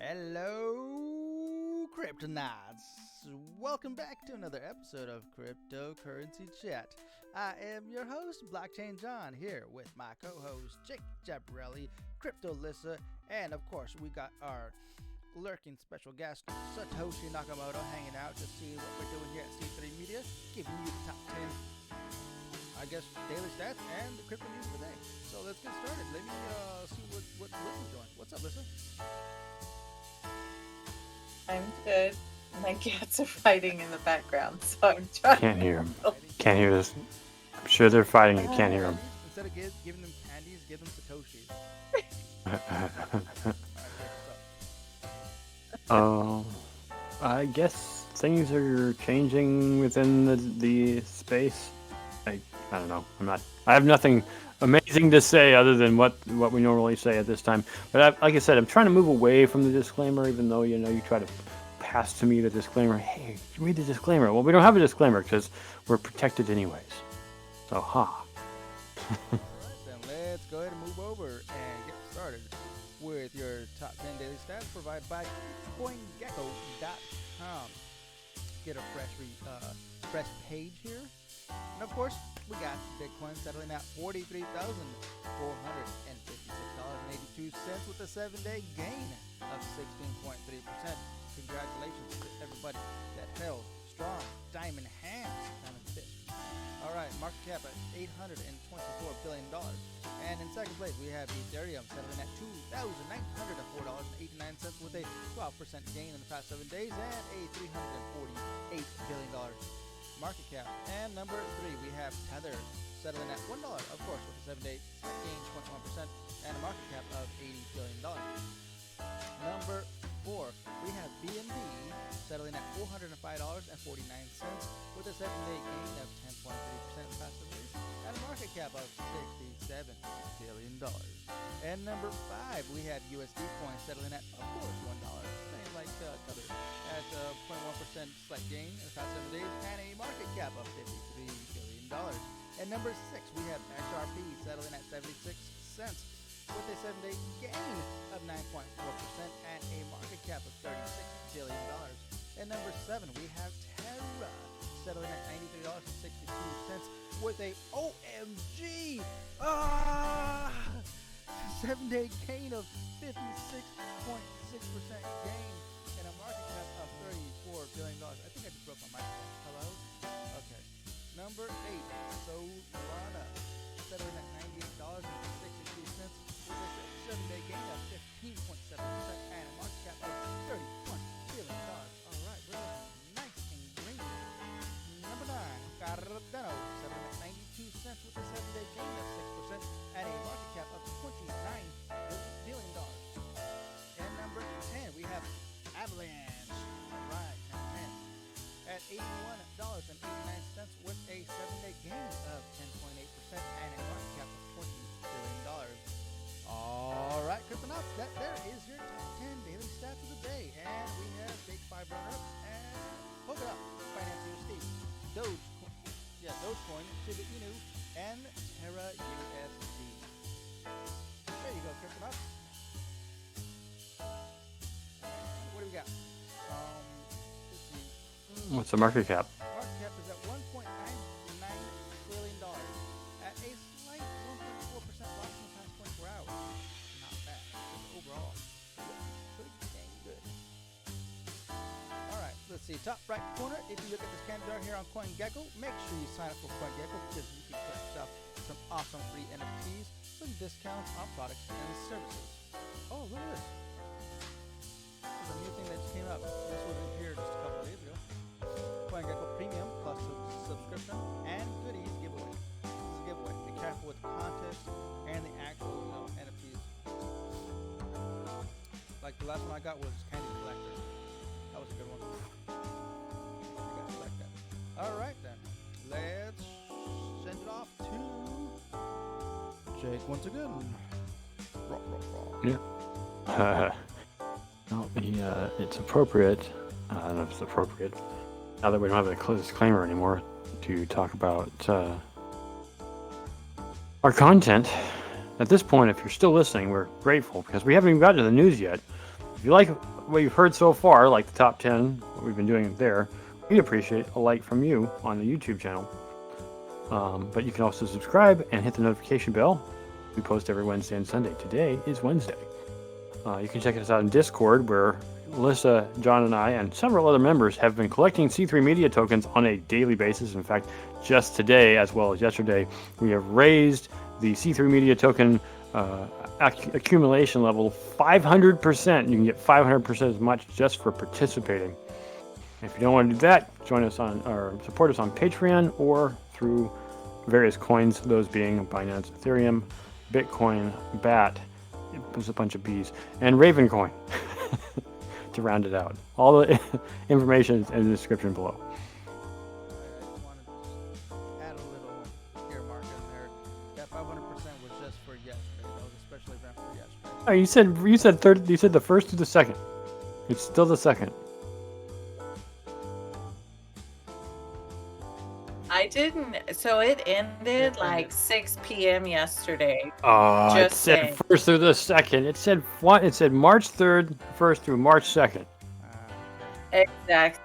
Hello, Kryptonauts! Welcome back to another episode of Cryptocurrency Chat. I am your host, Blockchain John, here with my co-host, Jake Jabarelli, Crypto Lissa, and of course, we got our lurking special guest, Satoshi Nakamoto, hanging out to see what we're doing here at C3 Media, giving you the top 10, daily stats and the crypto news of the day. So let's get started. Let me see what Lissa's doing. What's up, Lissa? I'm good. My cats are fighting in the background, so I'm trying. Can't hear them. Can't hear this. I'm sure they're fighting. You can't hear them. Instead of giving them candies, give them Satoshis. I guess things are changing within the space. I don't know. I have nothing amazing to say other than what we normally say at this time. But like I said, I'm trying to move away from the disclaimer, even though you try to pass to me the disclaimer. Hey, read the disclaimer. Well, we don't have a disclaimer because we're protected anyways. So, Alright, then let's go ahead and move over and get started with your top 10 daily stats provided by coingecko.com. Get a fresh page here. And of course, we got Bitcoin settling at $43,456.82 with a 7-day gain of 16.3%. Congratulations to everybody that held strong diamond hands, diamond fist. Alright, market cap at $824 billion. And in second place, we have Ethereum settling at $2,904.89 with a 12% gain in the past 7 days and a $348 billion market cap. And number 3, we have Tether settling at $1, of course, with a 7-day gain 21% and a market cap of $80 billion. Number 4, we have BNB settling at $405.49 with a 7-day gain of 10.3% in the past 7 days and a market cap of $67 billion. And number 5, we have USD coin settling at, of course, $1, same like Tether, at 0.1% slight gain in the past 7 days and a market cap of $53 billion. And number 6, we have XRP settling at 76 cents with a 7-day gain of 9.4% and a market cap of $36 billion. And number 7, we have Terra settling at $93.62 with a OMG 7-day gain of 56.6% gain and a market cap of $34 billion. I think I just broke my microphone. Hello? Okay. Number 8, Solana settling at $98.62 with a 7-day gain of 15.7% and a market cap of $31 billion. Alright, we're looking nice and green. Number 9, Cardano settling at 92 cents with a 7-day gain of 6% and a market cap of $29 billion. And number 10, we have Avalanche. Alright, number 10 at $81.89 with a 7-day gain of 10.8% and a market cap of $20 billion. Alright, Kryptonauts, that there is your top 10 daily stats of the day. And we have Big 5 runner-up and Polkadot, Finance USD, Dogecoin, Shiba Inu, and Terra USD. There you go, Kryptonauts. And what do we got? Let's see. What's the market cap? Market cap is at $1.99 trillion at a slight 1.4% loss in the past 24 hours. Not bad. Just overall, pretty dang good. Alright, let's see. Top right corner, if you look at this candy jar here on CoinGecko, make sure you sign up for CoinGecko because you can get yourself some awesome free NFTs, some discounts on products and services. Oh, look at this. This is a new thing that just came up. This wasn't here just a couple days ago. CoinGecko Premium plus subscription and goodies giveaway. This is a giveaway. Be careful with the contest and the actual NFTs. Like the last one I got was Candy Collector. That was a good one. You guys like that. Alright then. Let's send it off to Jake once again. Yeah. It's appropriate. I don't know if it's appropriate. Now that we don't have a disclaimer anymore to talk about our content. At this point, if you're still listening, we're grateful because we haven't even gotten to the news yet. If you like what you've heard so far, like the top 10, what we've been doing there, we'd appreciate a like from you on the YouTube channel. But you can also subscribe and hit the notification bell. We post every Wednesday and Sunday. Today is Wednesday. You can check us out in Discord, where Melissa, John, and I, and several other members have been collecting C3 Media tokens on a daily basis. In fact, just today, as well as yesterday, we have raised the C3 Media token accumulation level 500%. You can get 500% as much just for participating. If you don't want to do that, join us on or support us on Patreon or through various coins, those being Binance Ethereum, Bitcoin, BAT, there's a bunch of B's, and Ravencoin to round it out. All the information is in the description below. I just wanted to add a little scare mark in there. That 500% was just for yesterday. That was a special event for yesterday. Oh, you said the first to the second. It's still the second. I didn't. So it ended like 6 p.m. yesterday. Oh, it Just said saying. first through the second. It said what? It said March 3rd, first through March 2nd. Exactly.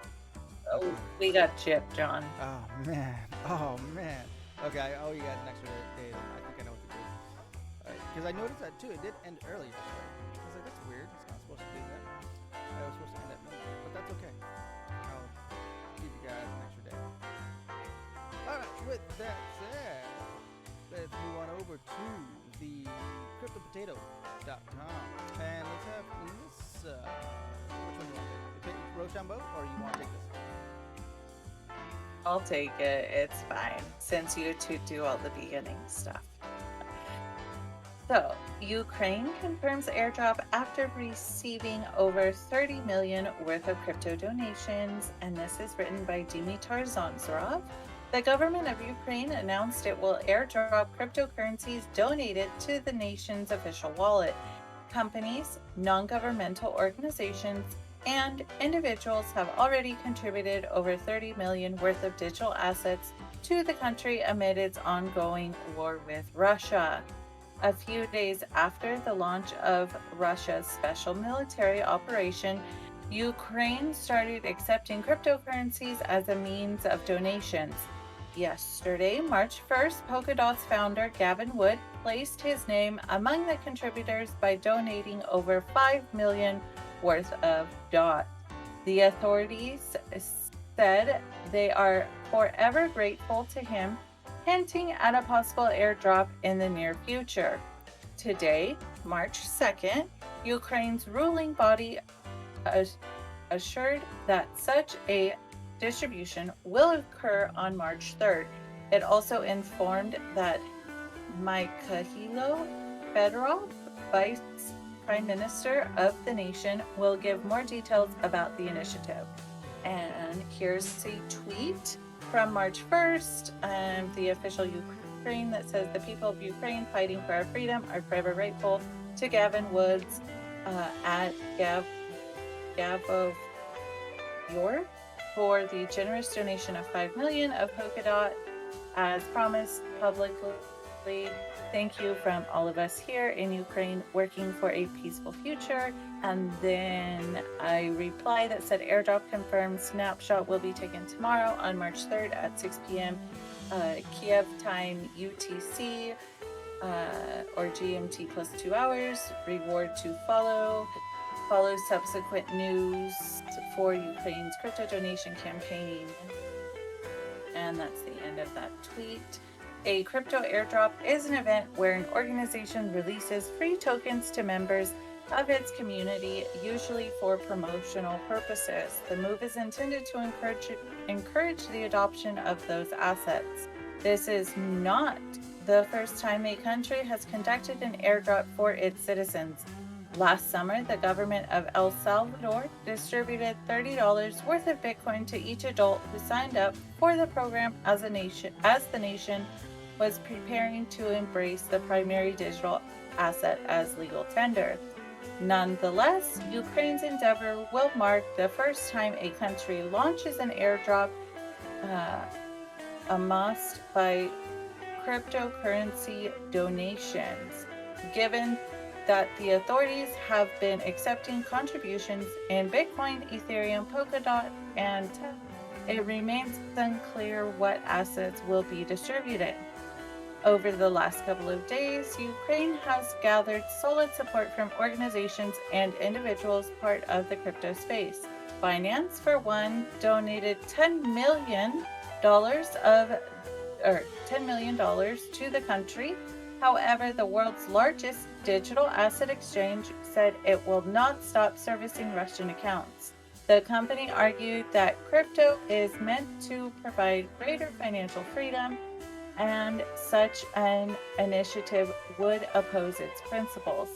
Oh, we got chipped, John. Oh man. Oh man. Okay. Oh, you got an extra day. I think I know what to do. Because I noticed that too. It did end early yesterday. I was like, that's weird. It's not supposed to do that. I was supposed to end at midnight, but that's okay. I'll give you guys an extra day. Alright, with that said, let's move on over to the cryptopotato.com. And let's have this. Which one do you want to take? Rochambeau, or you want to take this? I'll take it. It's fine, since you two do all the beginning stuff. So, Ukraine confirms airdrop after receiving over 30 million worth of crypto donations, and this is written by Dimitar Zonzarov. The government of Ukraine announced it will airdrop cryptocurrencies donated to the nation's official wallet. Companies, non-governmental organizations, and individuals have already contributed over 30 million worth of digital assets to the country amid its ongoing war with Russia. A few days after the launch of Russia's special military operation, Ukraine started accepting cryptocurrencies as a means of donations. Yesterday, March 1st, Polkadot's founder Gavin Wood placed his name among the contributors by donating over 5 million worth of DOT. The authorities said they are forever grateful to him, hinting at a possible airdrop in the near future. Today, March 2nd, Ukraine's ruling body assured that such a distribution will occur on March 3rd. It also informed that Mikhailo Fedorov, Vice Prime Minister of the nation, will give more details about the initiative. And here's a tweet from March 1st, the official Ukraine, that says, the people of Ukraine fighting for our freedom are forever grateful to Gavin Woods at Gavov Yor for the generous donation of 5 million of Polkadot as promised publicly. Thank you from all of us here in Ukraine working for a peaceful future. And then a reply that said airdrop confirmed, snapshot will be taken tomorrow on March 3rd at 6 p.m. Kiev time UTC or GMT plus 2 hours. Reward to follow. Follow subsequent news for Ukraine's crypto donation campaign. And that's the end of that tweet. A crypto airdrop is an event where an organization releases free tokens to members of its community, usually for promotional purposes. The move is intended to encourage the adoption of those assets. This is not the first time a country has conducted an airdrop for its citizens. Last summer, the government of El Salvador distributed $30 worth of Bitcoin to each adult who signed up for the program as the nation was preparing to embrace the primary digital asset as legal tender. Nonetheless, Ukraine's endeavor will mark the first time a country launches an airdrop amassed by cryptocurrency donations. Given that the authorities have been accepting contributions in Bitcoin, Ethereum, Polkadot, and Tether. It remains unclear what assets will be distributed. Over the last couple of days, Ukraine has gathered solid support from organizations and individuals part of the crypto space. Binance, for one, donated $10 million to the country. However, the world's largest digital asset exchange said it will not stop servicing Russian accounts. The company argued that crypto is meant to provide greater financial freedom, and such an initiative would oppose its principles.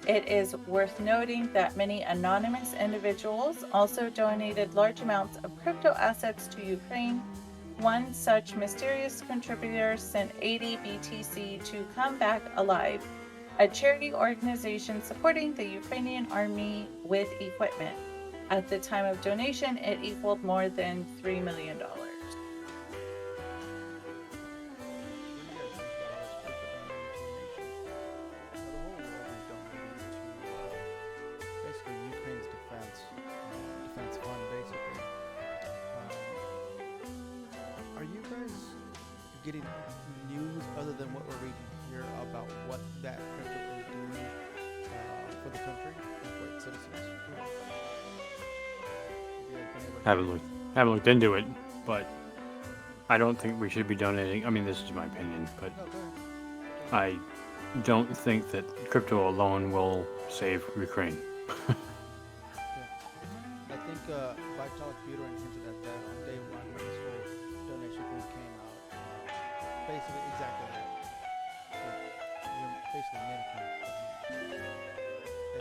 It is worth noting that many anonymous individuals also donated large amounts of crypto assets to Ukraine. One such mysterious contributor sent 80 BTC to Come Back Alive, a charity organization supporting the Ukrainian army with equipment. At the time of donation, it equaled more than $3 million. Getting news other than what we're reading here about what that crypto is doing for the country and for its citizens? Haven't looked into it, but I don't think we should be donating. I mean, this is my opinion, but I don't think that crypto alone will save Ukraine. I think Vitalik Buterin hinted at that on day one when this whole donation thing came out. Basically, exactly that. You're basically mimicking.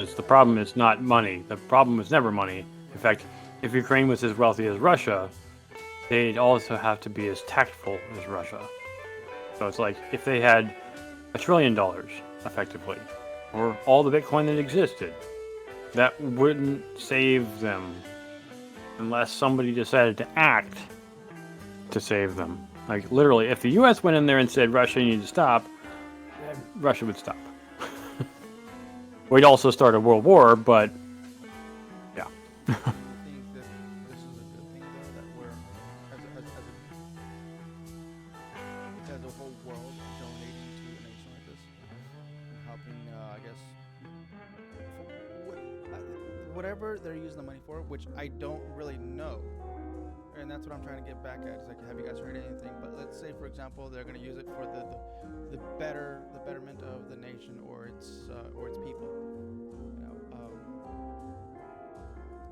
It's the problem is not money. The problem is never money. In fact, if Ukraine was as wealthy as Russia, they'd also have to be as tactful as Russia. So it's like if they had $1 trillion, effectively, or all the Bitcoin that existed, that wouldn't save them unless somebody decided to act to save them. Like, literally, if the U.S. went in there and said, Russia, you need to stop, Russia would stop. We'd also start a world war, but, yeah. I think that this is a good thing, though, that we're, as a whole world, donating to a nation like this, and helping, I guess, whatever they're using the money for, which I don't really know. And that's what I'm trying to get back at. It's like, have you guys heard anything? But let's say, for example, they're going to use it for the betterment of the nation or its people. You know,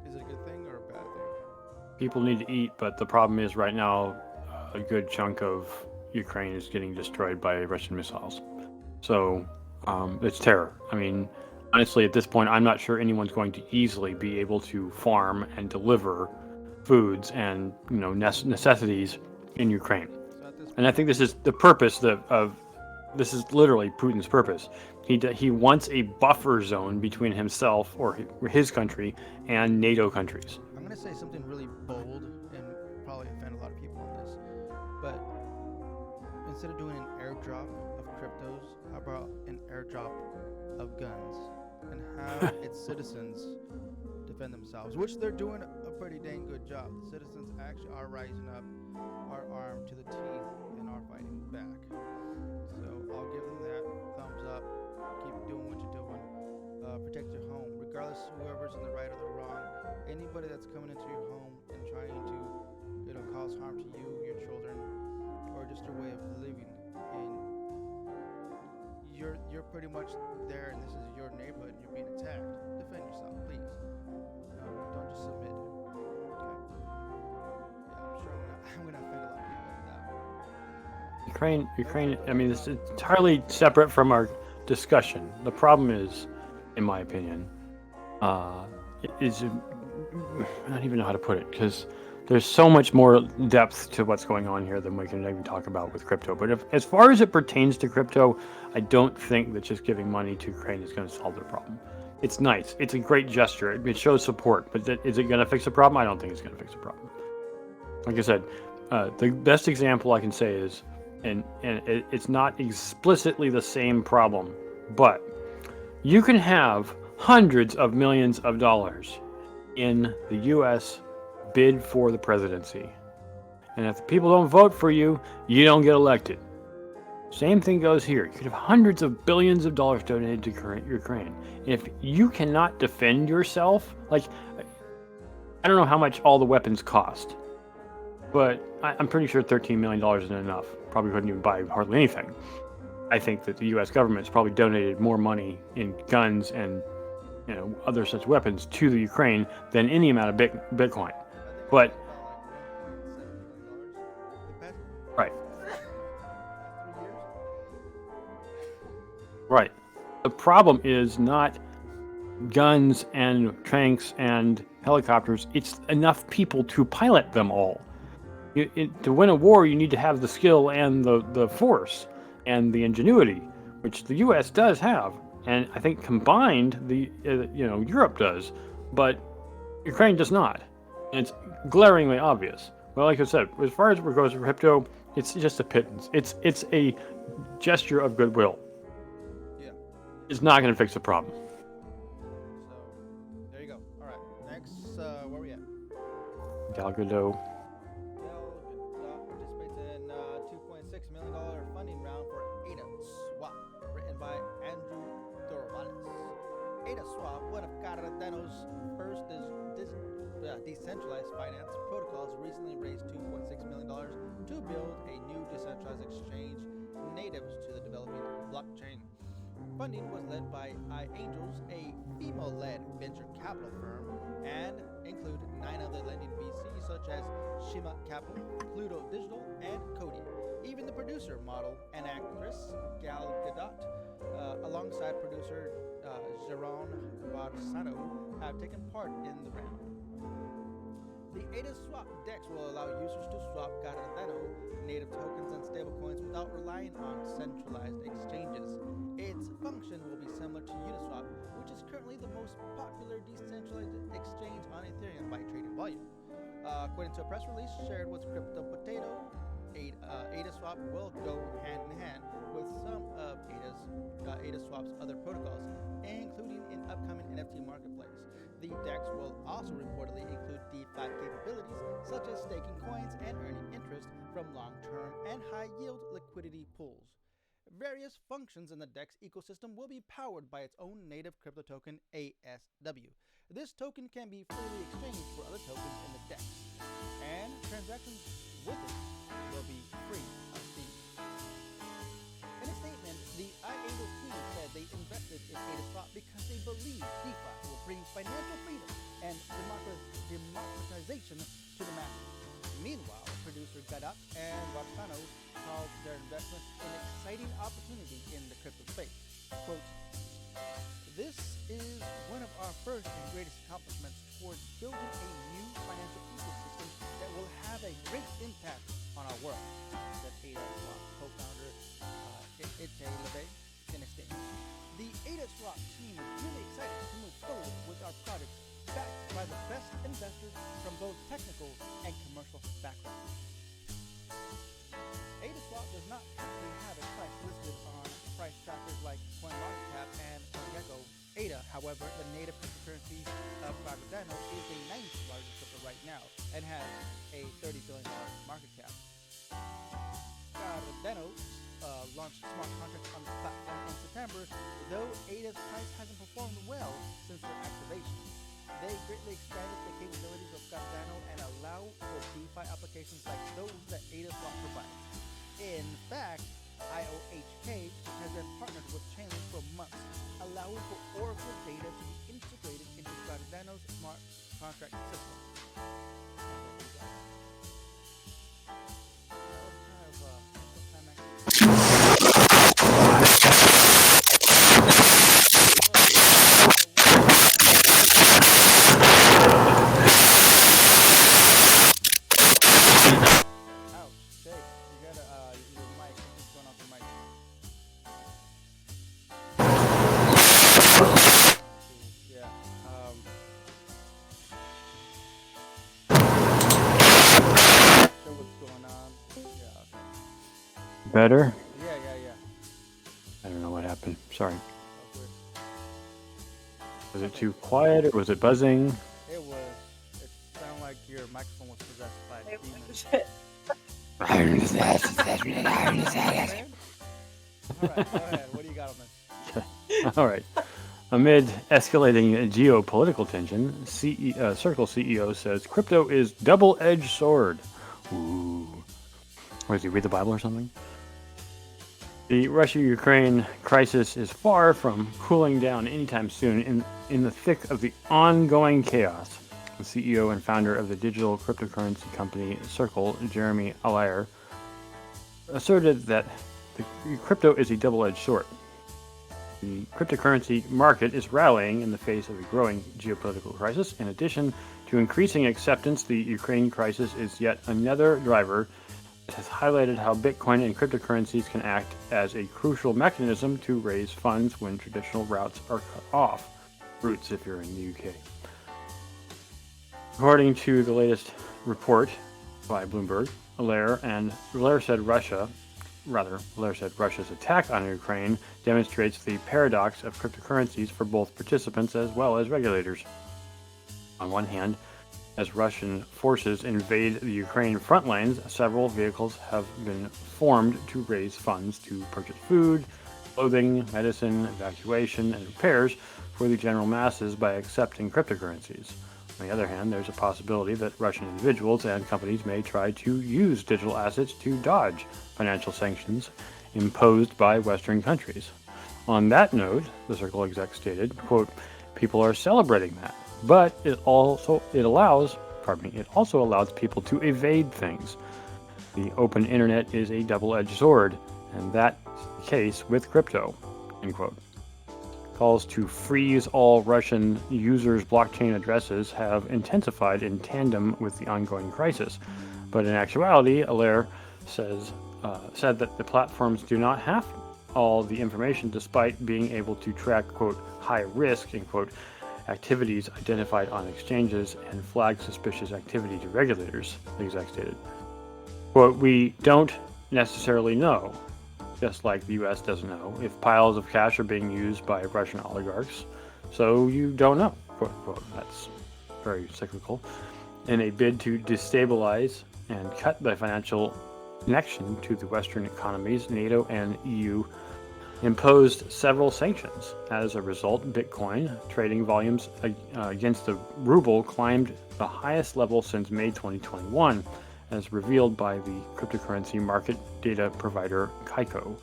is it a good thing or a bad thing? People need to eat, but the problem is right now, a good chunk of Ukraine is getting destroyed by Russian missiles. So it's terror. I mean, honestly, at this point, I'm not sure anyone's going to easily be able to farm and deliver foods and necessities in Ukraine. And I think this is the purpose this is literally Putin's purpose. He wants a buffer zone between himself or his country and NATO countries. I'm going to say something really bold and probably offend a lot of people on this, but instead of doing an airdrop of cryptos, how about an airdrop of guns and have its citizens defend themselves, which they're doing a pretty dang good job. The citizens actually are rising up, are armed to the teeth, and are fighting back. So I'll give them that thumbs up. Keep doing what you're doing. Protect your home, regardless whoever's in the right or the wrong. Anybody that's coming into your home and trying to, cause harm to you, your children, or just your way of living, and you're pretty much there, and this is your neighborhood, and you're being attacked. Defend yourself, please. Don't just submit. Okay. Yeah, I'm sure I'm gonna offend a lot of people with that one. Ukraine. I mean, it's entirely separate from our discussion. The problem is, in my opinion, I don't even know how to put it, because there's so much more depth to what's going on here than we can even talk about with crypto. But as far as it pertains to crypto, I don't think that just giving money to Ukraine is going to solve their problem. It's nice. It's a great gesture. It shows support. But is it going to fix the problem? I don't think it's going to fix the problem. Like I said, the best example I can say is, and it's not explicitly the same problem, but You can have hundreds of millions of dollars in the U.S. bid for the presidency. And if the people don't vote for you, you don't get elected. Same thing goes here. You could have hundreds of billions of dollars donated to Ukraine. And if you cannot defend yourself, like, I don't know how much all the weapons cost, but I'm pretty sure $13 million isn't enough. Probably couldn't even buy hardly anything. I think that the U.S. government's probably donated more money in guns and other such weapons to the Ukraine than any amount of Bitcoin. But right. Right. The problem is not guns and tanks and helicopters. It's enough people to pilot them all. To win a war, you need to have the skill and the force and the ingenuity, which the U.S. does have, and I think combined, Europe does, but Ukraine does not, and it's glaringly obvious. Well, like I said, as far as it goes for crypto, it's just a pittance. It's a gesture of goodwill. Yeah. It's not going to fix the problem. So there you go. All right. Next, where we at? Galgado. Participates in $2.6 million funding round for ADA Swap, written by Andrew Dorvalis. ADA Swap, one of Cardano's first decentralized finance protocols, recently raised $2.6 million to build a new decentralized exchange native to the developing blockchain. Funding was led by iAngels, a female-led venture capital firm, and include 9 other lending VCs such as Shima Capital, Pluto Digital, and Cody. Even the producer, model, and actress Gal Gadot, alongside producer Jeroen Barsano, have taken part in the round. The ADA Swap DEX will allow users to swap Cardano native tokens and stablecoins without relying on centralized exchanges. Its function will be similar to Uniswap, which is currently the most popular decentralized exchange on Ethereum by trading volume. According to a press release shared with Crypto Potato, ADA Swap will go hand in hand with some of ADA Swap's other protocols, including an upcoming NFT marketplace. The DEX will also reportedly include DeFi capabilities such as staking coins and earning interest from long-term and high-yield liquidity pools. Various functions in the DEX ecosystem will be powered by its own native crypto token, ASW. This token can be freely exchanged for other tokens in the DEX, and transactions with it will be free of fees. In a statement, the iAngels team said they invested in ADA Swap because they believe DeFi will bring financial freedom and democratization to the masses. Meanwhile, producer Gadot and Roxano called their investment an exciting opportunity in the crypto space. Quote, "This is one of our first and greatest accomplishments towards building a new financial ecosystem that will have a great impact on our world," said ADA Swap co-founder Ite Lebe in a statement. The ADA Swap team is really excited to move forward with our project backed by the best investors from both technical and commercial backgrounds. ADA Swap does not currently have a price listed on price trackers like CoinMarketCap and CoinGecko. ADA, however, the native cryptocurrency of Cardano, is the 9th largest crypto right now and has a $30 billion market cap. Cardano launched smart contracts on the platform in September, though ADA's price hasn't performed well since their activation. They greatly expanded the capabilities of Cardano and allow for DeFi applications like those that ADA Swap provides. In fact, IOHK has been partnered with Chainlink for months, allowing for Oracle data to be integrated into Cardano's smart contract system. Better? Yeah. I don't know what happened. Sorry. Was it too quiet or was it buzzing? It was. It sounded like your microphone was possessed by a demon. It All right, go ahead. What do you got on this? All right. Amid escalating geopolitical tension, Circle CEO says crypto is double-edged sword. Ooh. What, does he read the Bible or something? The Russia-Ukraine crisis is far from cooling down anytime soon in the thick of the ongoing chaos. The CEO and founder of the digital cryptocurrency company Circle, Jeremy Allaire, asserted that the crypto is a double-edged sword. The cryptocurrency market is rallying in the face of a growing geopolitical crisis. In addition to increasing acceptance, the Ukraine crisis is yet another driver that has highlighted how Bitcoin and cryptocurrencies can act as a crucial mechanism to raise funds when traditional routes are cut off. Routes if you're in the UK. According to the latest report by Bloomberg, Allaire said Russia's attack on Ukraine demonstrates the paradox of cryptocurrencies for both participants as well as regulators. On one hand, as Russian forces invade the Ukraine front lines, several vehicles have been formed to raise funds to purchase food, clothing, medicine, evacuation, and repairs for the general masses by accepting cryptocurrencies. On the other hand, there's a possibility that Russian individuals and companies may try to use digital assets to dodge financial sanctions imposed by Western countries. On that note, the Circle exec stated, quote, "People are celebrating that, but it also allows people to evade things. The open internet is a double-edged sword, and that's the case with crypto," end quote. Calls to freeze all Russian users' blockchain addresses have intensified in tandem with the ongoing crisis. But in actuality, Allaire said that the platforms do not have all the information despite being able to track, quote, high risk, end quote, activities identified on exchanges and flag suspicious activity to regulators, the exec stated. Quote, "We don't necessarily know, just like the US doesn't know, if piles of cash are being used by Russian oligarchs, so you don't know," quote unquote. That's very cyclical. In a bid to destabilize and cut the financial connection to the Western economies, NATO and EU imposed several sanctions. As a result, Bitcoin trading volumes against the ruble climbed the highest level since May 2021, as revealed by the cryptocurrency market data provider coingecko.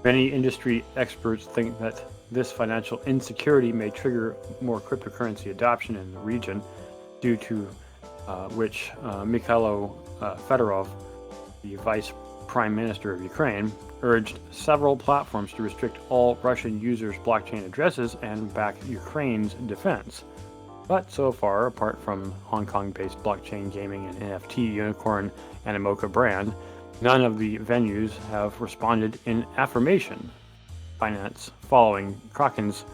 Many industry experts think that this financial insecurity may trigger more cryptocurrency adoption in the region, due to which Mikhailo Fedorov, the vice prime minister of Ukraine, urged several platforms to restrict all Russian users' blockchain addresses and back Ukraine's defense. But so far, apart from Hong Kong-based blockchain gaming and NFT unicorn Animoca brand, none of the venues have responded in affirmation. Binance, following Kraken's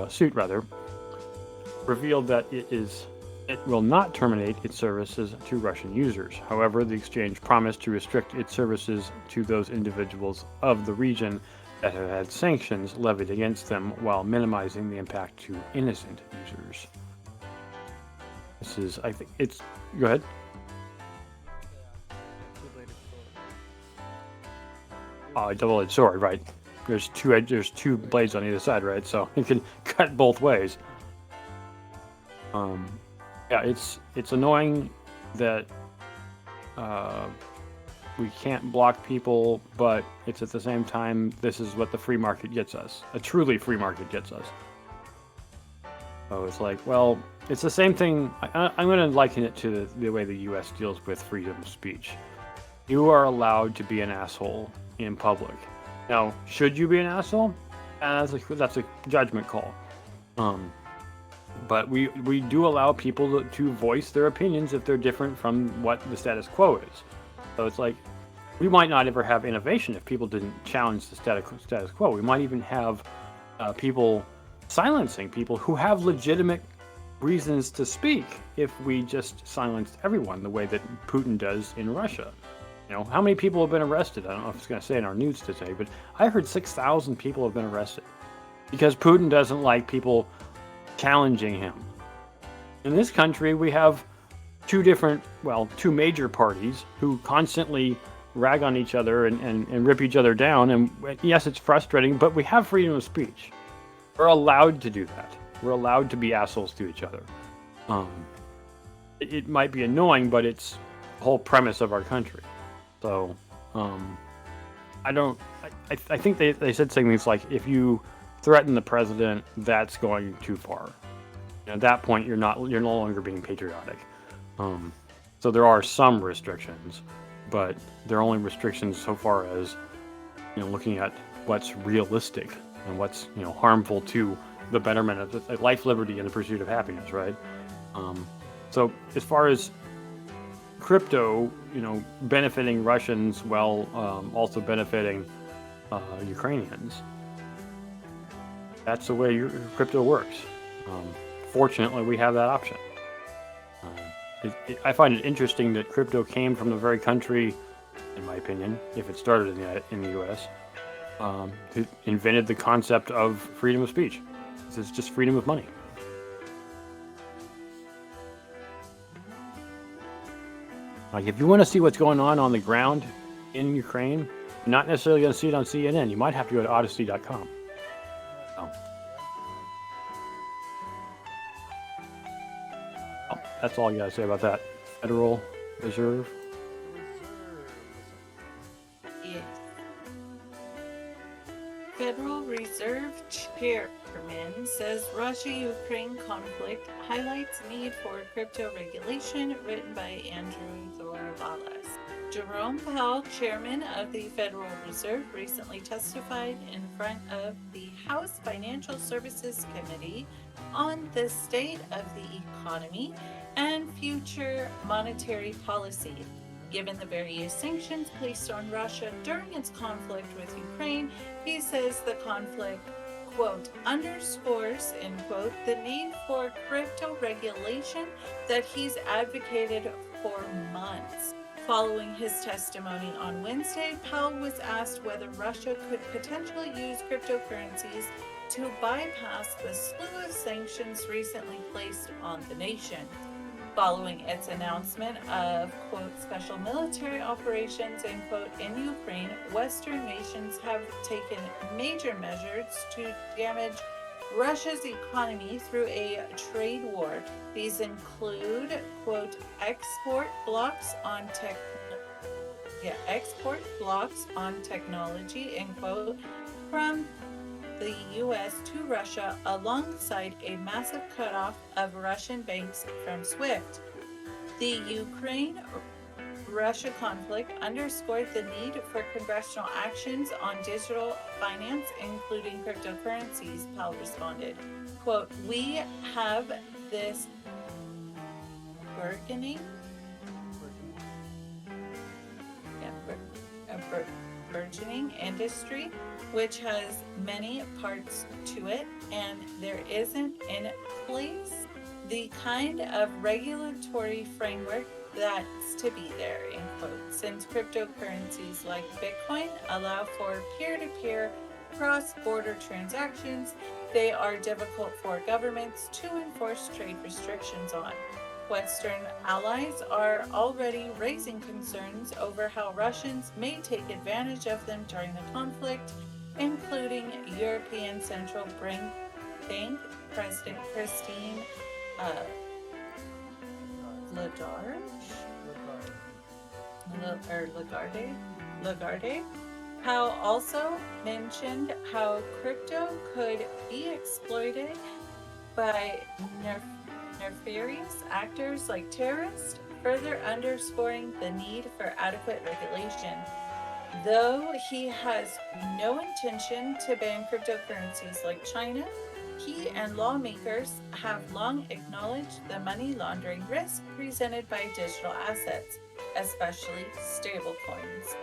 suit, revealed that it will not terminate its services to Russian users. However, the exchange promised to restrict its services to those individuals of the region that have had sanctions levied against them while minimizing the impact to innocent users. This is, I think, it's, go ahead. Oh, a double-edged sword, right? There's two blades on either side, right? So it can cut both ways. Yeah, it's annoying that we can't block people, but it's at the same time, this is what the free market gets us. A truly free market gets us. So it's like, well, it's the same thing. I'm going to liken it to the way the U.S. deals with freedom of speech. You are allowed to be an asshole in public. Now, should you be an asshole? That's a judgment call. But we do allow people to voice their opinions if they're different from what the status quo is. So it's like, we might not ever have innovation if people didn't challenge the status quo. We might even have people silencing people who have legitimate reasons to speak if we just silenced everyone the way that Putin does in Russia. You know, how many people have been arrested? I don't know if it's going to say in our news today, but I heard 6,000 people have been arrested. because Putin doesn't like people challenging him. In this country, we have two major parties who constantly rag on each other and rip each other down. And yes, it's frustrating, but we have freedom of speech. We're allowed to do that. We're allowed to be assholes to each other. It might be annoying, but it's the whole premise of our country. So, I think they said things like, if you threaten the president, that's going too far. At that point, you're no longer being patriotic. So there are some restrictions, but they're only restrictions so far as looking at what's realistic and what's harmful to the betterment of life, liberty, and the pursuit of happiness, right? So as far as crypto, benefiting Russians while also benefiting Ukrainians, that's the way crypto works. Fortunately, we have that option. I find it interesting that crypto came from the very country, in my opinion, if it started in the U.S., who invented the concept of freedom of speech. It's just freedom of money. Like, if you want to see what's going on the ground in Ukraine, you're not necessarily going to see it on CNN. You might have to go to Odyssey.com. That's all you gotta say about that. Federal Reserve. Yes. Federal Reserve Chairman says Russia-Ukraine conflict highlights need for crypto regulation, written by Andrew Zorvalas. Jerome Powell, chairman of the Federal Reserve, recently testified in front of the House Financial Services Committee on the state of the economy and future monetary policy. Given the various sanctions placed on Russia during its conflict with Ukraine, he says the conflict, quote, underscores, end quote, the need for crypto regulation that he's advocated for months. Following his testimony on Wednesday, Powell was asked whether Russia could potentially use cryptocurrencies to bypass the slew of sanctions recently placed on the nation. Following its announcement of, quote, special military operations, end quote, in Ukraine, Western nations have taken major measures to damage Russia's economy through a trade war. These include, quote, export blocks on technology, end quote, from the U.S. to Russia, alongside a massive cutoff of Russian banks from SWIFT. The Ukraine-Russia conflict underscored the need for congressional actions on digital finance, including cryptocurrencies, Powell responded. Quote, we have this burgeoning industry which has many parts to it, and there isn't in place the kind of regulatory framework that's to be there, end quote. Since cryptocurrencies like Bitcoin allow for peer-to-peer cross-border transactions, they are difficult for governments to enforce trade restrictions on. Western allies are already raising concerns over how Russians may take advantage of them during the conflict, including European Central Bank President Christine Lagarde. Powell also mentioned how crypto could be exploited by nefarious actors like terrorists, further underscoring the need for adequate regulation. Though he has no intention to ban cryptocurrencies like China, he and lawmakers have long acknowledged the money laundering risk presented by digital assets, especially stablecoins.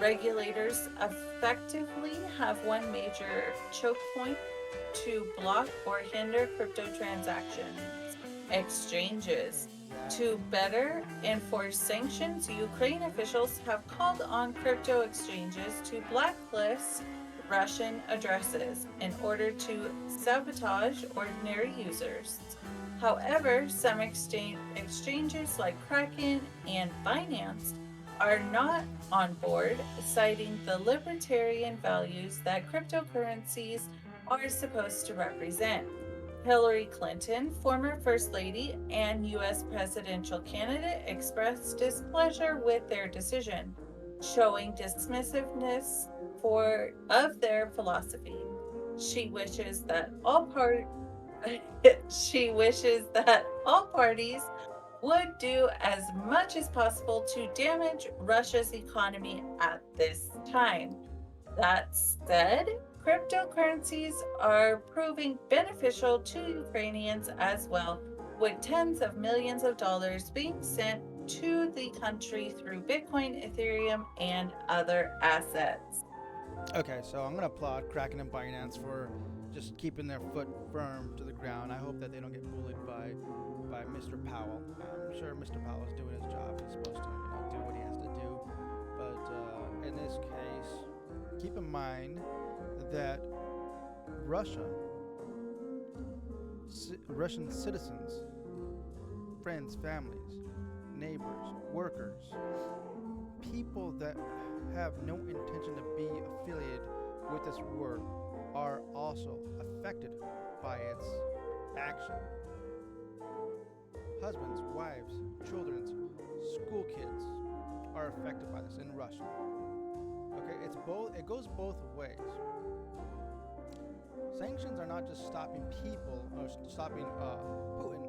Regulators effectively have one major choke point to block or hinder crypto transactions. Exchanges. To better enforce sanctions, Ukraine officials have called on crypto exchanges to blacklist Russian addresses in order to sabotage ordinary users. However, some exchanges like Kraken and Binance are not on board, citing the libertarian values that cryptocurrencies are supposed to represent. Hillary Clinton, former First Lady and U.S. presidential candidate, expressed displeasure with their decision, showing dismissiveness of their philosophy. She wishes that all parties would do as much as possible to damage Russia's economy at this time. That said, cryptocurrencies are proving beneficial to Ukrainians as well, with tens of millions of dollars being sent to the country through Bitcoin, Ethereum, and other assets. Okay, so I'm gonna applaud Kraken and Binance for just keeping their foot firm to the ground. I hope that they don't get bullied by Mr. Powell. I'm sure Mr. Powell is doing his job. He's supposed to, do what he has to do. But in this case, keep in mind that Russian citizens, friends, families, neighbors, workers, people that have no intention to be affiliated with this war are also affected by its action. Husbands, wives, children, school kids are affected by this in Russia. Okay, it goes both ways. Sanctions are not just stopping people or stopping Putin,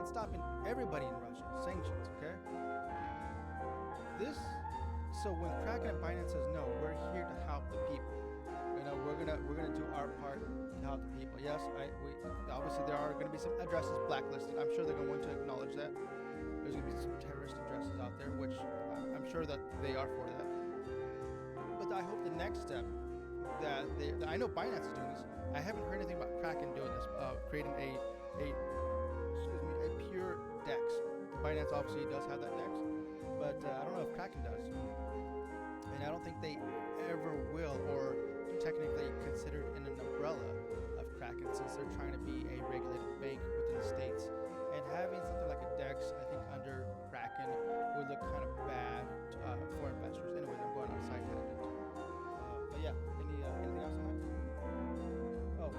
it's stopping everybody in Russia. Sanctions, okay? So when Kraken and Binance says no, we're here to help the people. We're gonna do our part to help the people. Yes, obviously there are gonna be some addresses blacklisted. I'm sure they're gonna want to acknowledge that. There's gonna be some terrorist addresses out there, which I'm sure that they are for that. But I hope the next step that I know Binance is doing this. I haven't heard anything about Kraken doing this, creating a pure DEX. Binance obviously does have that DEX, but I don't know if Kraken does. And I don't think they ever will, or technically considered in an umbrella of Kraken, since they're trying to be a regulated bank within the states. And having something like a DEX, I think, under Kraken would look kind of bad for investors. Anyways, I'm going on a side tangent. But yeah, anything else on that? Oh,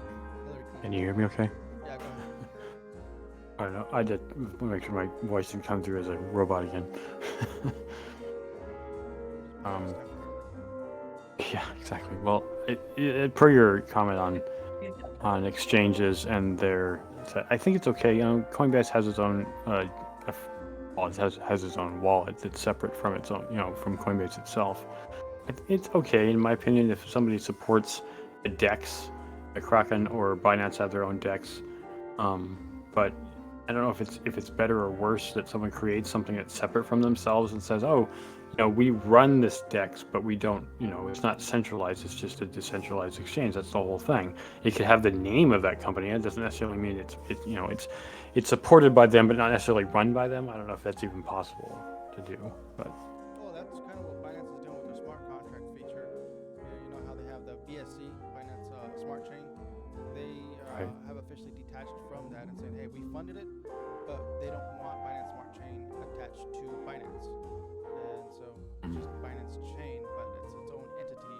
Hillary Clinton. Can you hear me okay? Yeah, go ahead. I don't know. I just want to make sure my voice didn't come through as a robot again. Yeah, exactly. Well, per your comment on exchanges and I think it's okay. Coinbase has its own has its own wallet that's separate from its own, from Coinbase itself. It's okay, in my opinion, if somebody supports a DEX, a Kraken or Binance have their own DEX. But I don't know if it's better or worse that someone creates something that's separate from themselves and says, oh, we run this DEX, but we don't, it's not centralized. It's just a decentralized exchange. That's the whole thing. It could have the name of that company. It doesn't necessarily mean it's supported by them, but not necessarily run by them. I don't know if that's even possible to do, but. Well, that's kind of what Binance is doing with their smart contract feature. You know how they have the BSC, Binance Smart Chain. They have officially detached from that and saying, hey, we funded it, but they don't want Binance Smart Chain attached to Binance. And so it's just Binance Chain, but it's its own entity,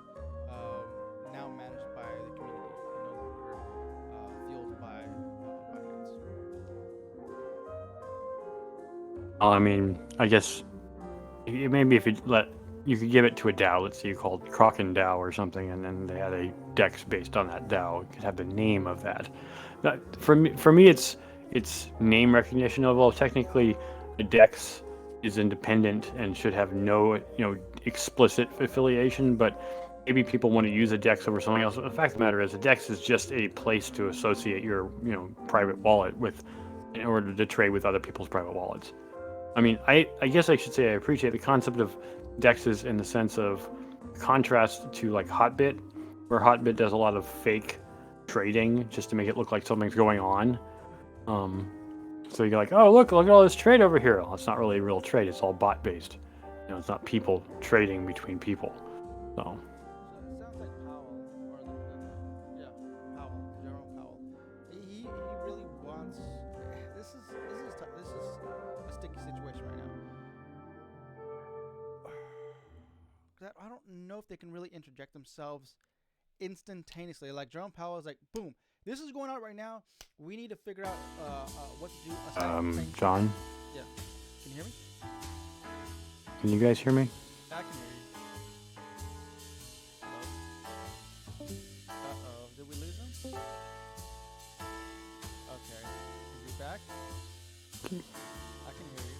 now managed by the community and no longer fueled by Binance. I mean, I guess maybe if you could give it to a DAO, let's say you called Kraken DAO or something, and then they had a DEX based on that DAO. It could have the name of that. For me, it's name recognition. Although technically, a DEX is independent and should have no explicit affiliation, but maybe people want to use a DEX over something else. The fact of the matter is, a DEX is just a place to associate your private wallet with, in order to trade with other people's private wallets. I mean, I guess I should say I appreciate the concept of DEXs in the sense of contrast to like Hotbit, where Hotbit does a lot of fake trading just to make it look like something's going on. So you're like, oh, look at all this trade over here. Well, it's not really a real trade. It's all bot based. It's not people trading between people. So. So it sounds like Powell, or this is a sticky situation right now. I don't know if they can really interject themselves instantaneously. Like Jerome Powell is like, boom, this is going on right now. We need to figure out what to do. John? Yeah. Can you hear me? Can you guys hear me? I can hear you. Hello? Uh-oh. Did we lose him? Okay. Is he back? I can hear you.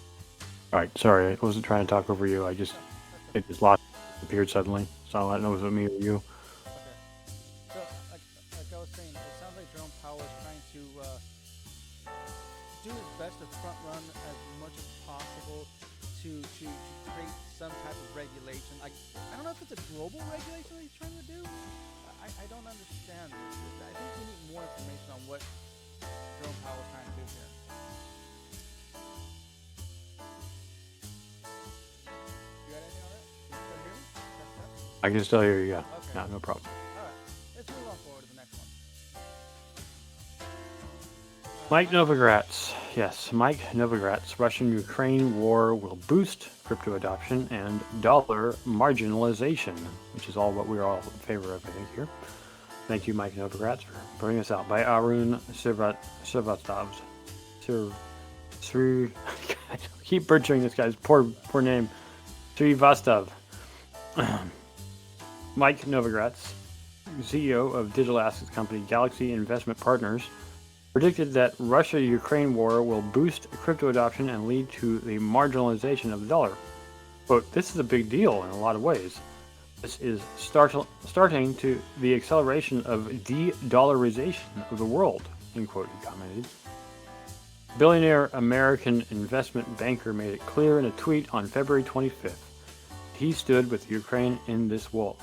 Alright, sorry. I wasn't trying to talk over you. It just lost, appeared suddenly. So I don't know if it was me or you. Okay. So, like I was saying, it sounds like Jerome Powell is trying to do his best to front run as much as possible to create some type of regulation. I don't know if it's a global regulation that he's trying to do. I don't understand this. I think we need more information on what Jerome Powell is trying to do here. You got anything on it? Can you still hear me? I can still hear you, yeah. Okay. Yeah, no problem. Alright. Let's move on forward to the next one. Mike Novogratz. Yes, Mike Novogratz. Russian-Ukraine war will boost crypto adoption and dollar marginalization, which is all what we're all in favor of, I think, here. Thank you, Mike Novogratz, for bringing us out. By Arun Srivatov. I keep butchering this guy's poor name. Srivastava. Mike Novogratz, CEO of digital assets company Galaxy Investment Partners, predicted that Russia-Ukraine war will boost crypto adoption and lead to the marginalization of the dollar. Quote, this is a big deal in a lot of ways. This is starting to the acceleration of de-dollarization of the world, end quote, he commented. Billionaire American investment banker made it clear in a tweet on February 25th. He stood with Ukraine in this war.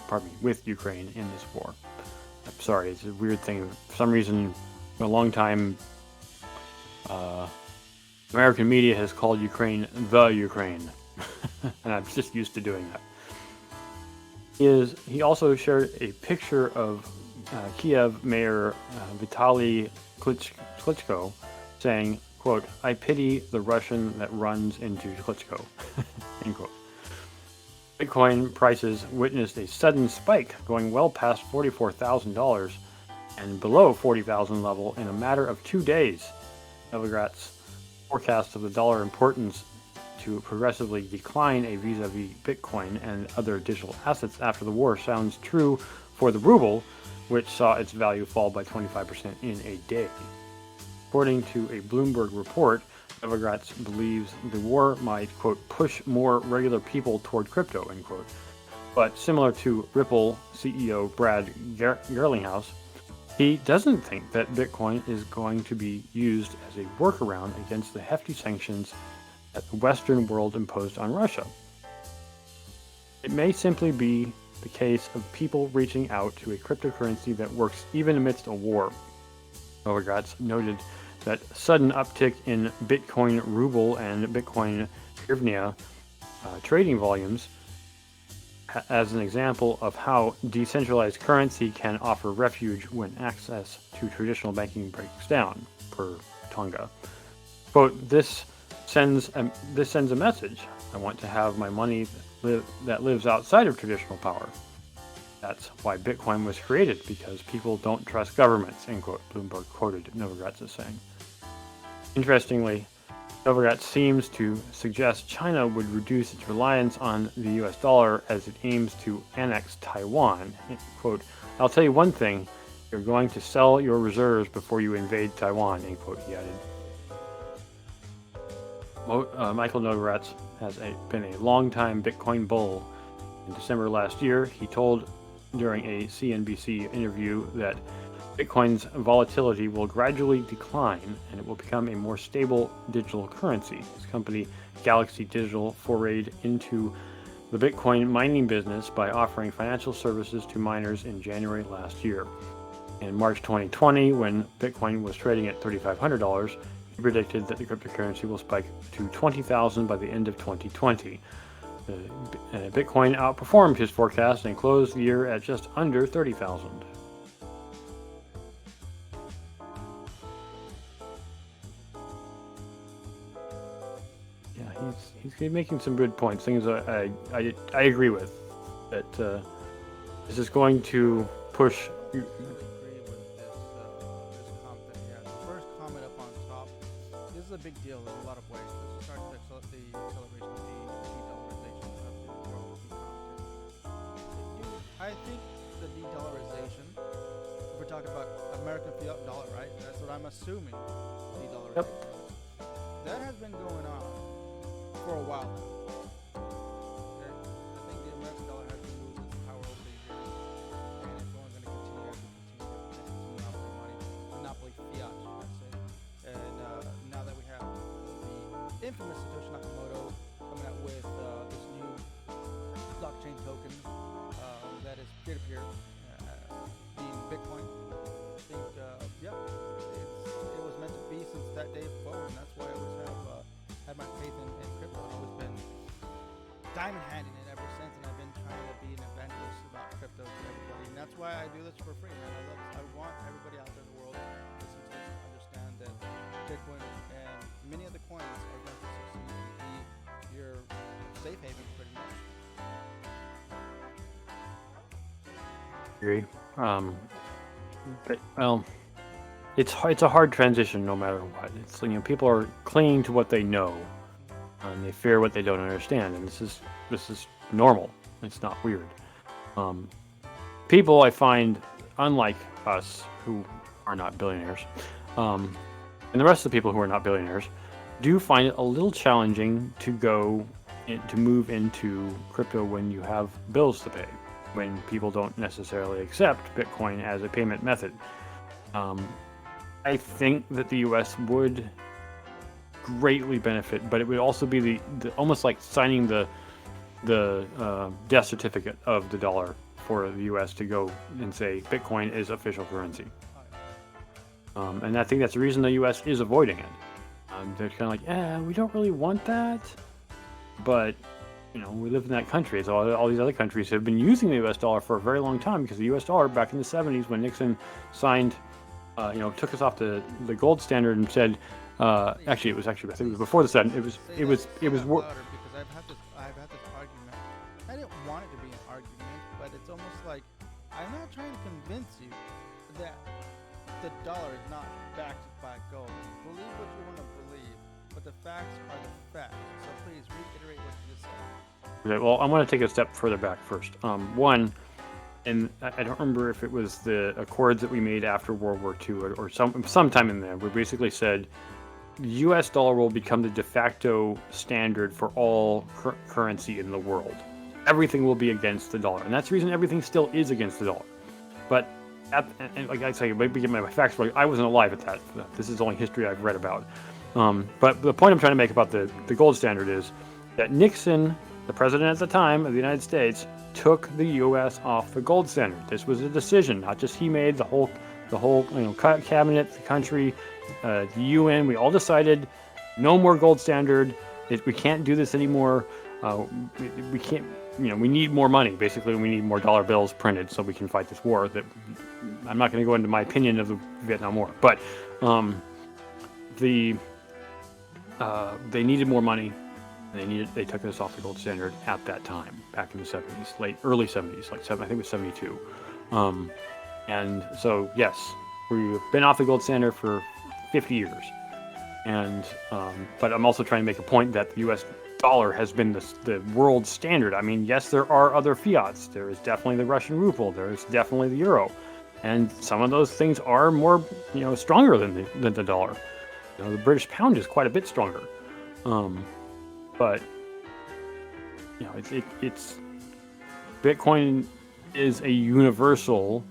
With Ukraine in this war. I'm sorry, it's a weird thing. For some reason, for a long time, American media has called Ukraine the Ukraine, and I'm just used to doing that. He also shared a picture of Kiev Mayor Vitaly Klitschko saying, quote, I pity the Russian that runs into Klitschko, end quote. Bitcoin prices witnessed a sudden spike, going well past $44,000 and below $40,000 level in a matter of 2 days. Novogratz forecasts of the dollar importance to progressively decline vis-a-vis Bitcoin and other digital assets after the war sounds true for the ruble, which saw its value fall by 25% in a day. According to a Bloomberg report, Novogratz believes the war might, quote, push more regular people toward crypto, end quote. But similar to Ripple CEO Brad Garlinghouse, he doesn't think that Bitcoin is going to be used as a workaround against the hefty sanctions that the Western world imposed on Russia. It may simply be the case of people reaching out to a cryptocurrency that works even amidst a war. Novogratz noted that sudden uptick in Bitcoin ruble and Bitcoin hryvnia trading volumes as an example of how decentralized currency can offer refuge when access to traditional banking breaks down, per Tonga. Quote, this sends a message. I want to have my money that lives outside of traditional power. That's why Bitcoin was created, because people don't trust governments, end quote, Bloomberg quoted Novogratz as saying. Interestingly, Novogratz seems to suggest China would reduce its reliance on the US dollar as it aims to annex Taiwan. Quote, I'll tell you one thing, you're going to sell your reserves before you invade Taiwan, end quote, he added. Michael Novogratz has been a long-time Bitcoin bull. In December last year, he told during a CNBC interview that Bitcoin's volatility will gradually decline and it will become a more stable digital currency. His company, Galaxy Digital, forayed into the Bitcoin mining business by offering financial services to miners in January last year. In March 2020, when Bitcoin was trading at $3,500, he predicted that the cryptocurrency will spike to $20,000 by the end of 2020. Bitcoin outperformed his forecast and closed the year at just under $30,000. he's making some good points. Things I agree with. That this is going to push. Agree with this comment. Yeah, the first comment up on top. This is a big deal in a lot of ways. This starts the acceleration of the de-dollarization of the world content. I think the de-dollarization. We're talking about American fiat dollar, right? That's what I'm assuming. De-dollarization. Yep. That has been going on for a while now. Okay? I think the American dollar has been losing its power over the years, and it's only going to continue as we continue to monopoly money, monopoly fiat, should I say. And now that we have the infamous Satoshi Nakamoto coming out with this new blockchain token that is peer-to-peer, being Bitcoin, I think, it was meant to be since that day forward, and that's why I always have had my faith in crypto, and always been diamond handing it ever since, and I've been trying to be an evangelist about crypto to everybody, and that's why I do this for free, man. I want everybody out there in the world listen to this and understand that Bitcoin and many other coins are going to succeed and be your safe haven, pretty much. Agree. But, well, it's a hard transition no matter what. It's people are clinging to what they know, and they fear what they don't understand, and this is normal. It's not weird. People I find, unlike us who are not billionaires, and the rest of the people who are not billionaires, do find it a little challenging to move into crypto when you have bills to pay, when people don't necessarily accept Bitcoin as a payment method. I think that the U.S. would greatly benefit, but it would also be the almost like signing the death certificate of the dollar for the U.S. to go and say Bitcoin is official currency. And I think that's the reason the U.S. is avoiding it. They're kind of like, yeah, we don't really want that, but we live in that country. So all these other countries have been using the U.S. dollar for a very long time, because the U.S. dollar back in the 70s, when Nixon signed, took us off the gold standard and said, actually, I think it was before the 70s. It was. Because I've had this argument. I didn't want it to be an argument, but it's almost like I'm not trying to convince you that the dollar is not backed by gold. Believe what you want to believe, but the facts are the facts. So please reiterate what you just said. Okay, well, I'm going to take a step further back first. One, and I don't remember if it was the accords that we made after World War II or sometime in there, we basically said the U.S. dollar will become the de facto standard for all currency in the world. Everything will be against the dollar, and that's the reason everything still is against the dollar. But and like I say, maybe get my facts right. I wasn't alive at that. This is only history I've read about. But the point I'm trying to make about the gold standard is that Nixon, the president at the time of the United States, took the U.S. off the gold standard. This was a decision, not just he made. The whole cabinet, the country, the UN. We all decided no more gold standard. We can't do this anymore. We can't. We need more money. Basically, we need more dollar bills printed so we can fight this war. That I'm not going to go into my opinion of the Vietnam War, but they needed more money. They took us off the gold standard at that time, back in the 70s, early 70s, I think it was 72. And so, yes, we've been off the gold standard for 50 years. And but I'm also trying to make a point that the U.S. dollar has been the world standard. I mean, yes, there are other fiats. There is definitely the Russian ruble. There is definitely the euro, and some of those things are more, stronger than the dollar. The British pound is quite a bit stronger. But it's Bitcoin is a universal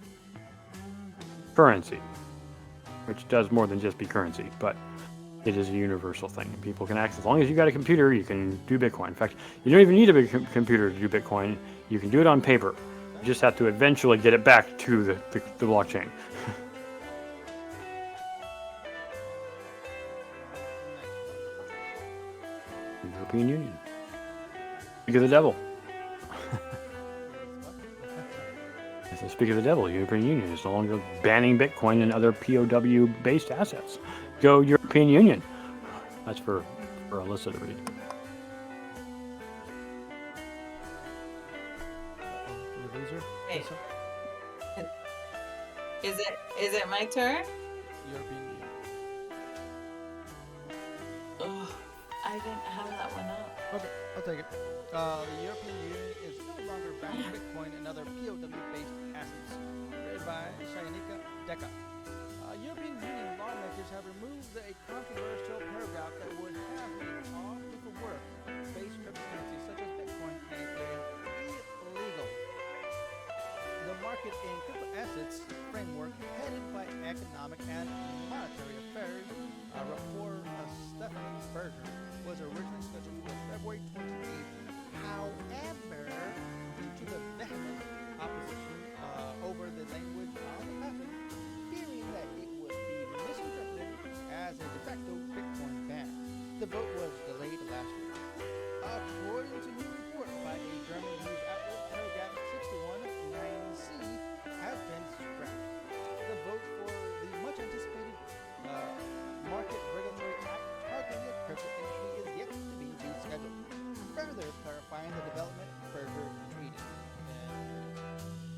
currency, which does more than just be currency, but it is a universal thing. People can access, as long as you got a computer, you can do Bitcoin. In fact, you don't even need a big computer to do Bitcoin. You can do it on paper. You just have to eventually get it back to the blockchain. European Union. Speak of the devil. So speak of the devil, European Union is no longer banning Bitcoin and other POW-based assets. Go European Union. That's for Alyssa to read. Okay. So, Is it my turn? European Union. Oh, I didn't have that one up. Okay, I'll take it. The European Union is no longer banning Bitcoin and other POW-based assets. Written by Animoca Halts. European Union lawmakers have removed a controversial paragraph that would have made all proof-of-work-based cryptocurrencies such as Bitcoin and Ethereum illegal. The Market in Crypto Assets framework, headed by Economic and Monetary Affairs reporter Stephanie Berger, was originally scheduled for February 28th. However, due to the vehement opposition over the language on the passage, fearing that it would be misinterpreted as a de facto Bitcoin ban, the vote was delayed last week. According to a new report by a German news outlet, paragraph 61(9)(c) has been scrapped. The vote for the much anticipated Market Regulatory Act targeting the crypto industry is yet to be rescheduled. Further clarifying the development, Berger tweeted.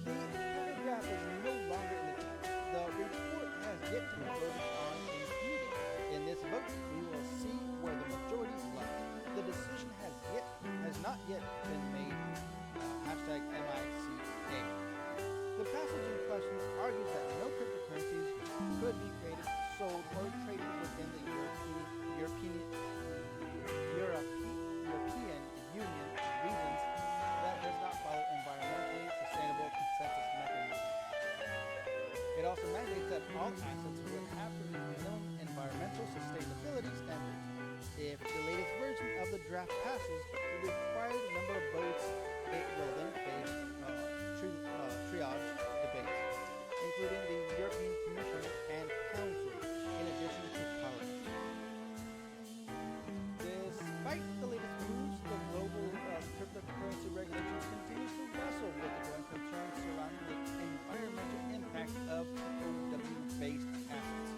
The paragraph is no longer in the text. The report has yet to be voted on in committee. In this vote, we will see where the majorities lie. The decision has not yet been made. #MICA. The passage in question argues that no cryptocurrencies could be created, sold, or traded within the European Union reasons that does not follow environmentally sustainable consensus mechanisms. It also mandates that all assets would have to meet minimum environmental sustainability standards. If the latest version of the draft passes the required number of votes, it will then face triage debates, including the European Commission and Council, in addition to Parliament. Despite the latest moves, the global cryptocurrency regulations continues to wrestle with the growing concerns surrounding the environmental impact of POW-based assets.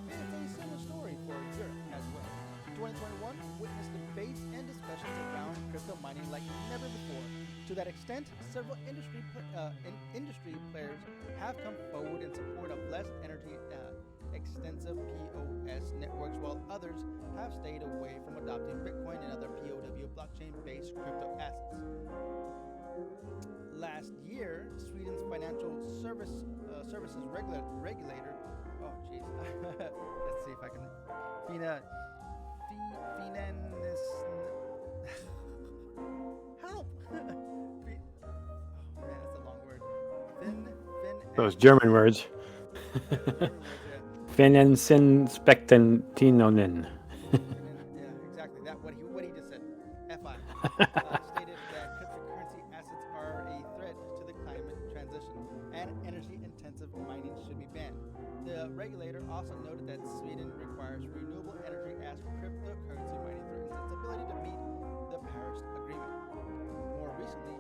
It's a similar story for Europe as well. 2021 witnessed debates and discussions around crypto mining like never before. To that extent, several industry players have come forward in support of less energy extensive POS networks, while others have stayed away from adopting Bitcoin and other POW blockchain-based crypto assets. Last year, Sweden's financial services regulator. Oh, jeez. Let's see if I can. Help! Oh man, that's a long word. Those German words. Finansinspektentinonen. Yeah, exactly. That what he just said. FI stated that cryptocurrency assets are a threat to the climate transition and energy-intensive mining should be banned. The regulator also noted that Sweden requires renewable energy as cryptocurrency mining threatens its ability to meet the Paris Agreement. More recently,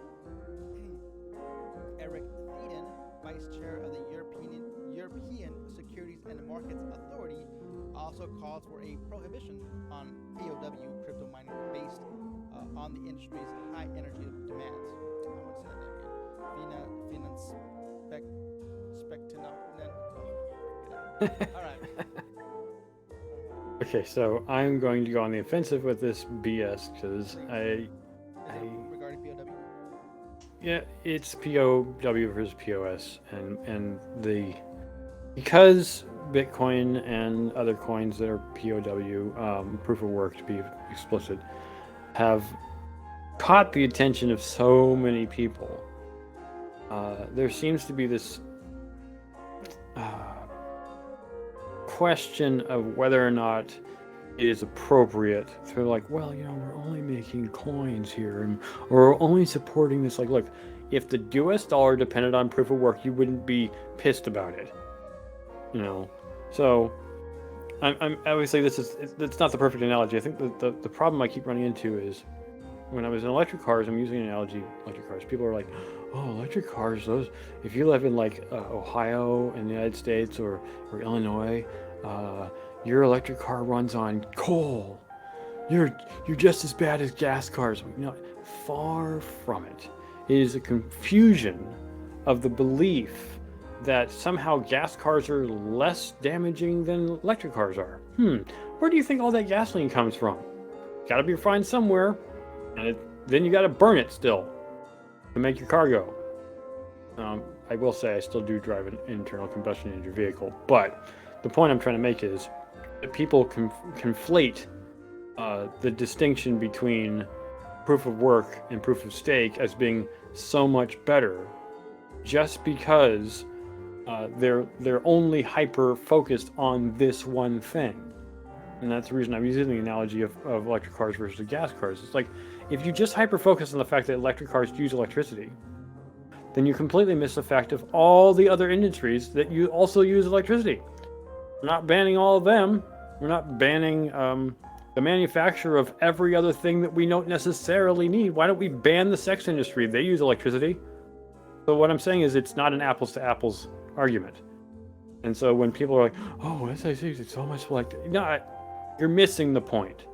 Eric Thieden, vice chair of the European Securities and Markets Authority, also called for a prohibition on POW crypto mining based on the industry's high energy demands. I want to say that again. All right. Okay, so I'm going to go on the offensive with this BS because regarding POW. Yeah, it's POW versus POS, and because Bitcoin and other coins that are POW, proof of work to be explicit, have caught the attention of so many people. There seems to be this question of whether or not it is appropriate to well, we're only making coins here, and or we're only supporting this. Look, if the US dollar depended on proof of work, you wouldn't be pissed about it. So I'm obviously it's not the perfect analogy. I think the problem I keep running into is when I was in electric cars, I'm using an analogy, electric cars. People are like, oh, electric cars, those, if you live in Ohio in the United States or Illinois, your electric car runs on coal. You're just as bad as gas cars. Far from it. It is a confusion of the belief that somehow gas cars are less damaging than electric cars are. Where do you think all that gasoline comes from? Got to be refined somewhere, and then you got to burn it still to make your car go. I will say I still do drive an internal combustion engine vehicle, but the point I'm trying to make is that people conflate the distinction between proof of work and proof of stake as being so much better just because they're only hyper focused on this one thing. And that's the reason I'm using the analogy of electric cars versus gas cars. It's like, if you just hyper focus on the fact that electric cars use electricity, then you completely miss the fact of all the other industries that you also use electricity. We're not banning all of them. We're not banning the manufacture of every other thing that we don't necessarily need. Why don't we ban the sex industry? They use electricity. So what I'm saying is it's not an apples to apples argument. And so when people are like, oh, SIC is so much like, no, you're missing the point.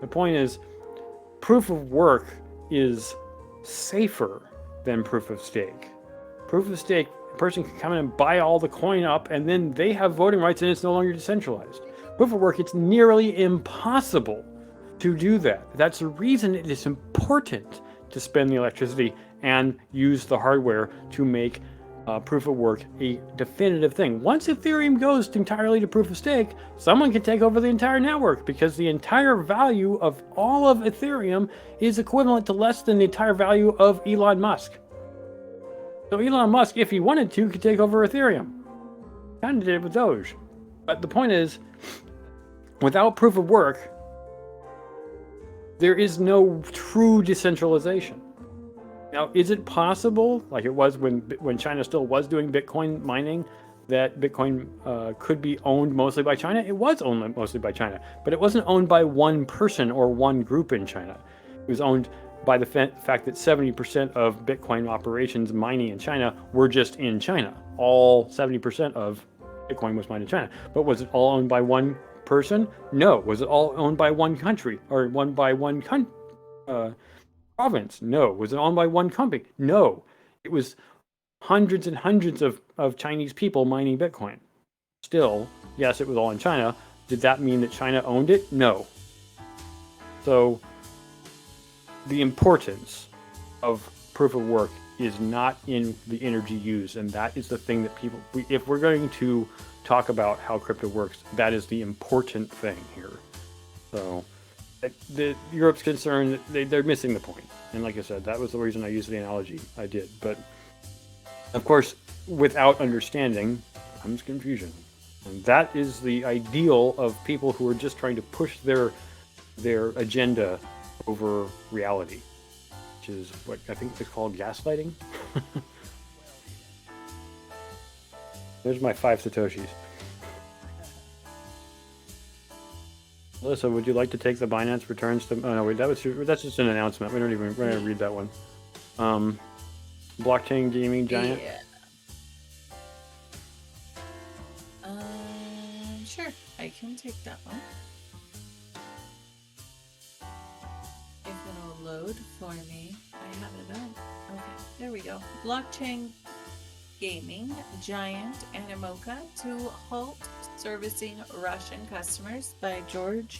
The point is proof of work is safer than proof of stake. Proof of stake, a person can come in and buy all the coin up and then they have voting rights and it's no longer decentralized. Proof of work, it's nearly impossible to do that. That's the reason it is important to spend the electricity and use the hardware to make proof of work a definitive thing. Once Ethereum goes entirely to proof of stake, someone can take over the entire network because the entire value of all of Ethereum is equivalent to less than the entire value of Elon Musk. So Elon Musk, if he wanted to, could take over Ethereum. Kind of did it with Doge. But the point is, without proof of work, there is no true decentralization. Now, is it possible, like it was when China still was doing Bitcoin mining, that Bitcoin could be owned mostly by China? It was owned mostly by China, but it wasn't owned by one person or one group in China. It was owned by the fact that 70% of Bitcoin operations mining in China were just in China. All 70% of Bitcoin was mined in China. But was it all owned by one person? No. Was it all owned by one country or one province? No. Was it owned by one company? No. It was hundreds and hundreds of Chinese people mining Bitcoin. Still, yes, it was all in China. Did that mean that China owned it? No. So the importance of proof of work is not in the energy used, and that is the thing that people, if we're going to talk about how crypto works, that is the important thing here. So Europe's concerned, they're missing the point. And like I said, that was the reason I used the analogy I did. But of course, without understanding comes confusion. And that is the ideal of people who are just trying to push their agenda over reality, which is what I think is called gaslighting. There's my 5 Satoshis. Alyssa, would you like to take the Binance returns to? Oh no, wait, that's just an announcement. We're not gonna read that one. Blockchain gaming giant. Yeah. Sure, I can take that one. If it'll load for me, I have it up. Okay, there we go. Blockchain gaming giant Animoca to halt servicing Russian customers by Georgiev.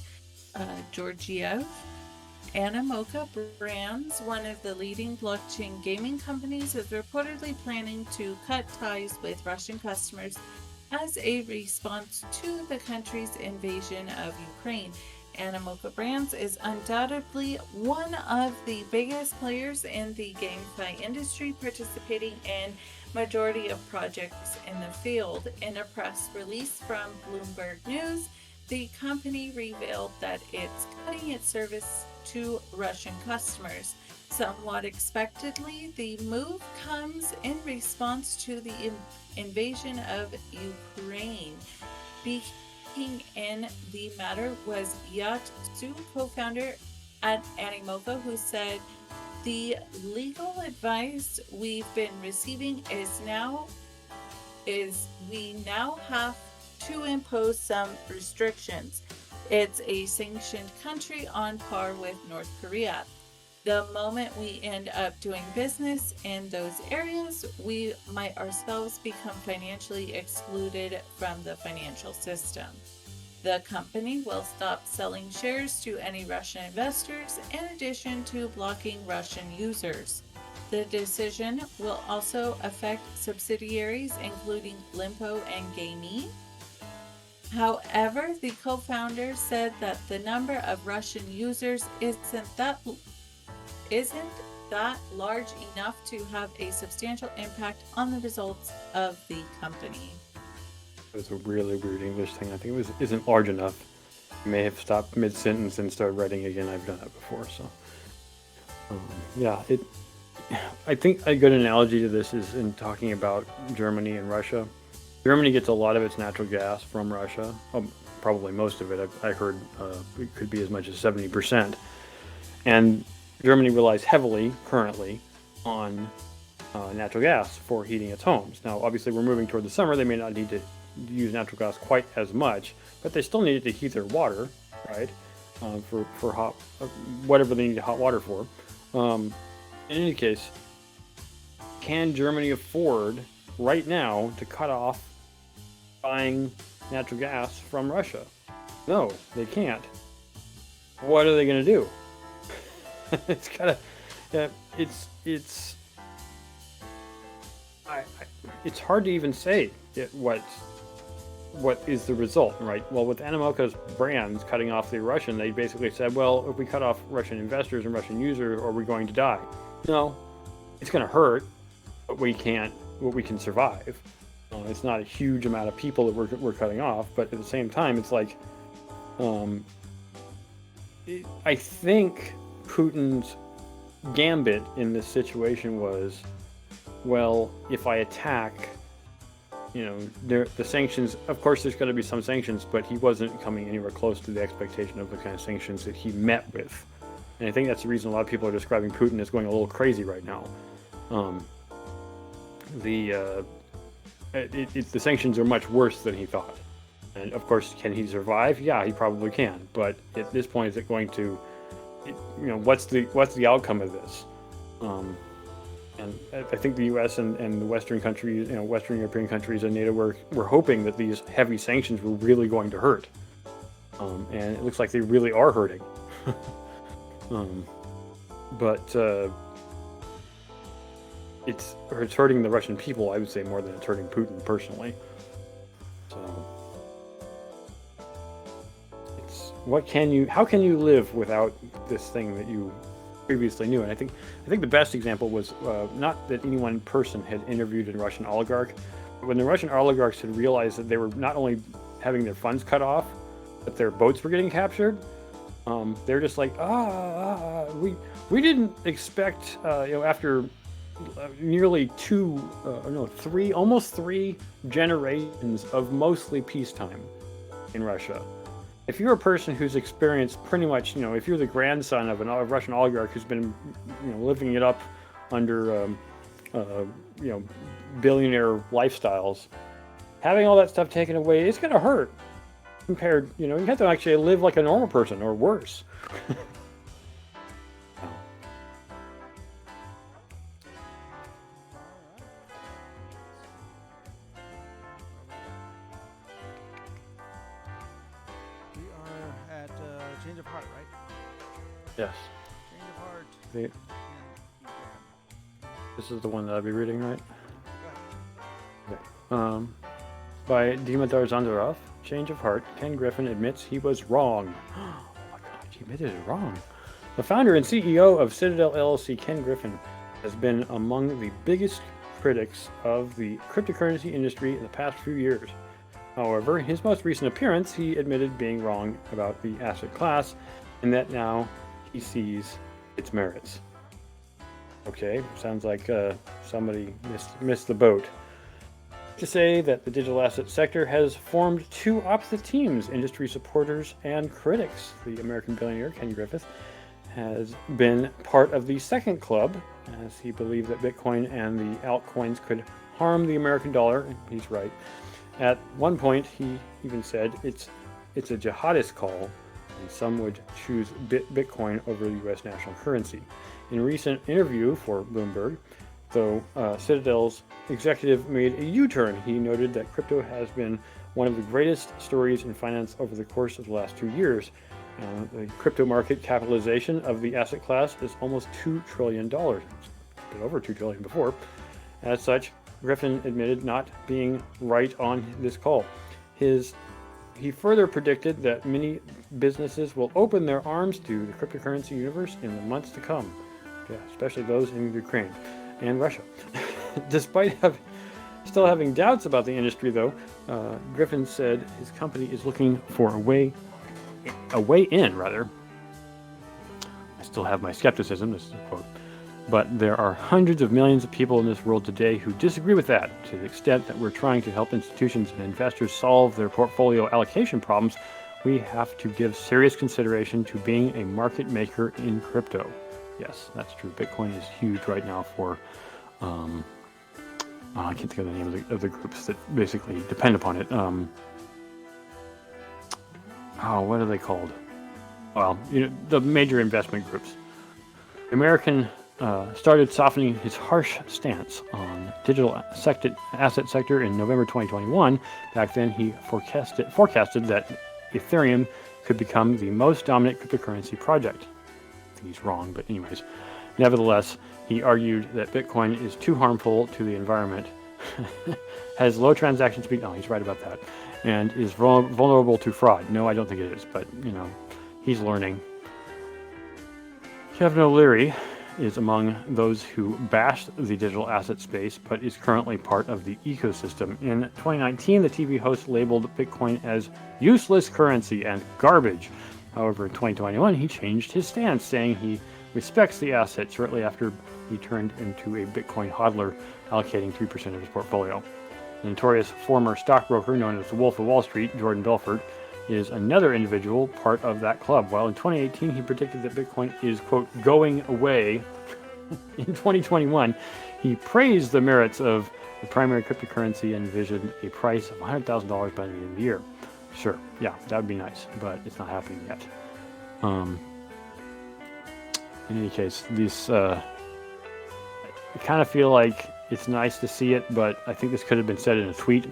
Animoca Brands, one of the leading blockchain gaming companies, is reportedly planning to cut ties with Russian customers as a response to the country's invasion of Ukraine. Animoca Brands is undoubtedly one of the biggest players in the GameFi industry, participating in majority of projects in the field. In a press release from Bloomberg News, the company revealed that it's cutting its service to Russian customers. Somewhat expectedly, the move comes in response to the invasion of Ukraine. Speaking in the matter was Yat Su, co-founder at Animoca, who said, "The legal advice we've been receiving is we now have to impose some restrictions. It's a sanctioned country on par with North Korea. The moment we end up doing business in those areas, we might ourselves become financially excluded from the financial system. The company will stop selling shares to any Russian investors in addition to blocking Russian users. The decision will also affect subsidiaries including Limpo and Gamey. However, the co-founder said that the number of Russian users isn't that large enough to have a substantial impact on the results of the company. It was a really weird English thing. I think it isn't large enough. You may have stopped mid-sentence and started writing again. I've done that before, so yeah. I think a good analogy to this is in talking about Germany and Russia. Germany gets a lot of its natural gas from Russia. Probably most of it. I heard it could be as much as 70%. And Germany relies heavily currently on natural gas for heating its homes. Now, obviously, we're moving toward the summer. They may not need to use natural gas quite as much, but they still need it to heat their water, right? For hot, whatever they need hot water for. In any case, can Germany afford right now to cut off buying natural gas from Russia? No, they can't. What are they going to do? It's kind of, it's hard to even say what is the result, right? Well, with Animoca's brands cutting off the Russian, they basically said, well, if we cut off Russian investors and Russian users, are we going to die? No, it's going to hurt, but we can survive. It's not a huge amount of people that we're cutting off, but at the same time, it's like, I think Putin's gambit in this situation was, well, if I attack, the sanctions, of course there's going to be some sanctions, but he wasn't coming anywhere close to the expectation of the kind of sanctions that he met with. And I think that's the reason a lot of people are describing Putin as going a little crazy right now. The sanctions are much worse than he thought. And of course, can he survive? Yeah, he probably can. But at this point, is it going to, what's the outcome of this? And I think the U.S. and the Western countries, Western European countries and NATO were hoping that these heavy sanctions were really going to hurt. And it looks like they really are hurting. But it's hurting the Russian people, I would say, more than it's hurting Putin personally. So how can you live without this thing that you previously knew? And I think the best example was not that any one person had interviewed a Russian oligarch, but when the Russian oligarchs had realized that they were not only having their funds cut off, but their boats were getting captured. They're just like, we didn't expect, after nearly almost three generations of mostly peacetime in Russia. If you're a person who's experienced pretty much, if you're the grandson of a Russian oligarch who's been, living it up under, billionaire lifestyles, having all that stuff taken away, it's going to hurt. Compared, you have to actually live like a normal person or worse. We are at Change of Heart, right? Yes. Change of Heart. This is the one that I'll be reading, right? Okay. By Dimitar Zandarov. Change of Heart, Ken Griffin admits he was wrong. Oh my God, he admitted it wrong. The founder and CEO of Citadel LLC, Ken Griffin, has been among the biggest critics of the cryptocurrency industry in the past few years. However, in his most recent appearance, he admitted being wrong about the asset class and that now he sees its merits. Okay, sounds like somebody missed the boat. To say that the digital asset sector has formed two opposite teams, industry supporters and critics. The American billionaire Ken Griffin has been part of the second club, as he believed that Bitcoin and the altcoins could harm the American dollar, and he's right. At one point, he even said it's a jihadist call, and some would choose Bitcoin over the U.S. national currency. In a recent interview for Bloomberg, though, Citadel's executive made a U-turn. He noted that crypto has been one of the greatest stories in finance over the course of the last 2 years. The crypto market capitalization of the asset class is almost $2 trillion. It's been over $2 trillion before. As such, Griffin admitted not being right on this call. He further predicted that many businesses will open their arms to the cryptocurrency universe in the months to come. Yeah, especially those in Ukraine and Russia. Despite still having doubts about the industry, though, Griffin said his company is looking for a way in. I still have my skepticism, this is a quote. But there are hundreds of millions of people in this world today who disagree with that. To the extent that we're trying to help institutions and investors solve their portfolio allocation problems, we have to give serious consideration to being a market maker in crypto. Yes, that's true. Bitcoin is huge right now for, I can't think of the name of the groups that basically depend upon it. What are they called? Well, the major investment groups. American started softening his harsh stance on digital asset sector in November 2021. Back then, he forecasted that Ethereum could become the most dominant cryptocurrency project. I think he's wrong, but anyways. Nevertheless, he argued that Bitcoin is too harmful to the environment, has low transaction speed. Oh, he's right about that. And is vulnerable to fraud. No, I don't think it is, but, he's learning. Kevin O'Leary is among those who bashed the digital asset space, but is currently part of the ecosystem. In 2019, the TV host labeled Bitcoin as useless currency and garbage. However, in 2021, he changed his stance, saying he respects the asset shortly after he turned into a Bitcoin hodler, allocating 3% of his portfolio. The notorious former stockbroker known as the Wolf of Wall Street, Jordan Belfort, is another individual part of that club. While in 2018 he predicted that Bitcoin is, quote, going away, in 2021 he praised the merits of the primary cryptocurrency and envisioned a price of $100,000 by the end of the year. Sure, yeah, that would be nice, but it's not happening yet. In any case, I kind of feel like it's nice to see it, but I think this could have been said in a tweet.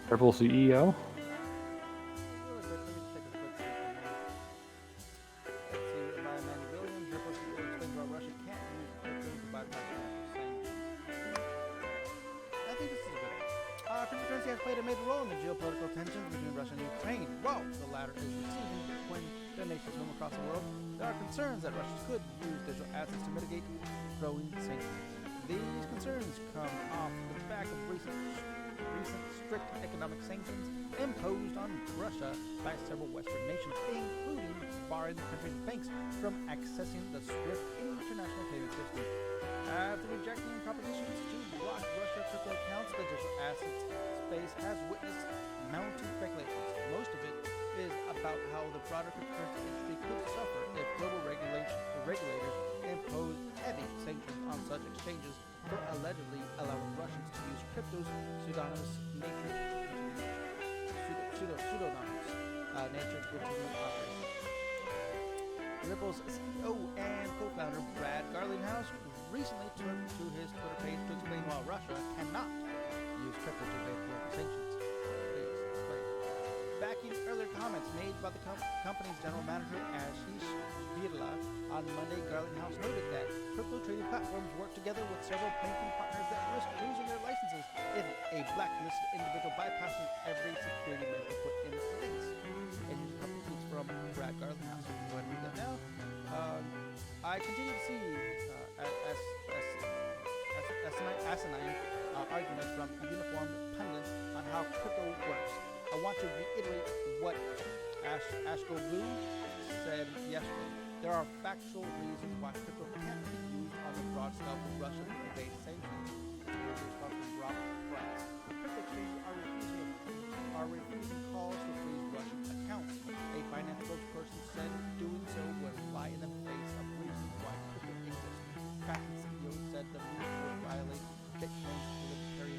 Purple CEO. Cryptocurrency has played a major role in the geopolitical tensions between Russia and Ukraine. While the latter is receiving Bitcoin donations from across the world, there are concerns that Russia could use digital assets to mitigate growing sanctions. These concerns come off the back of recent strict economic sanctions imposed on Russia by several Western nations, including barring the country's banks from accessing the SWIFT international payment system. After rejecting propositions to block Russia crypto accounts, the digital assets space has witnessed mounting speculations. Most of it is about how the broader cryptocurrency industry could suffer if global regulators impose heavy sanctions on such exchanges for allegedly allowing Russians to use crypto's pseudonymous nature to continue operating. Ripple's CEO and co-founder Brad Garlinghouse recently turned to his Twitter page to explain why Russia cannot use crypto to evade global sanctions. Please explain. Backing earlier comments made by the company's general manager Ashish Birla on Monday, Garlinghouse noted that crypto trading platforms work together with several banking partners that risk losing their licenses if a blacklisted individual bypasses every security measure put in place. And here's a couple of tweets from Brad Garlinghouse. Go ahead and read that now. I continue to see asinine arguments from uniformed pundits on how crypto works. I want to reiterate what Ashko Blue said yesterday. There are factual reasons why crypto can't be used on the broad scale for Russia to evade sanctions. Rob Price. Crypto exchanges are refusing calls to freeze Russian accounts. A finance spokesperson said doing so would fly in the face of reasons why crypto exists. Kraken CEO said the move would violate Bitcoin's libertarian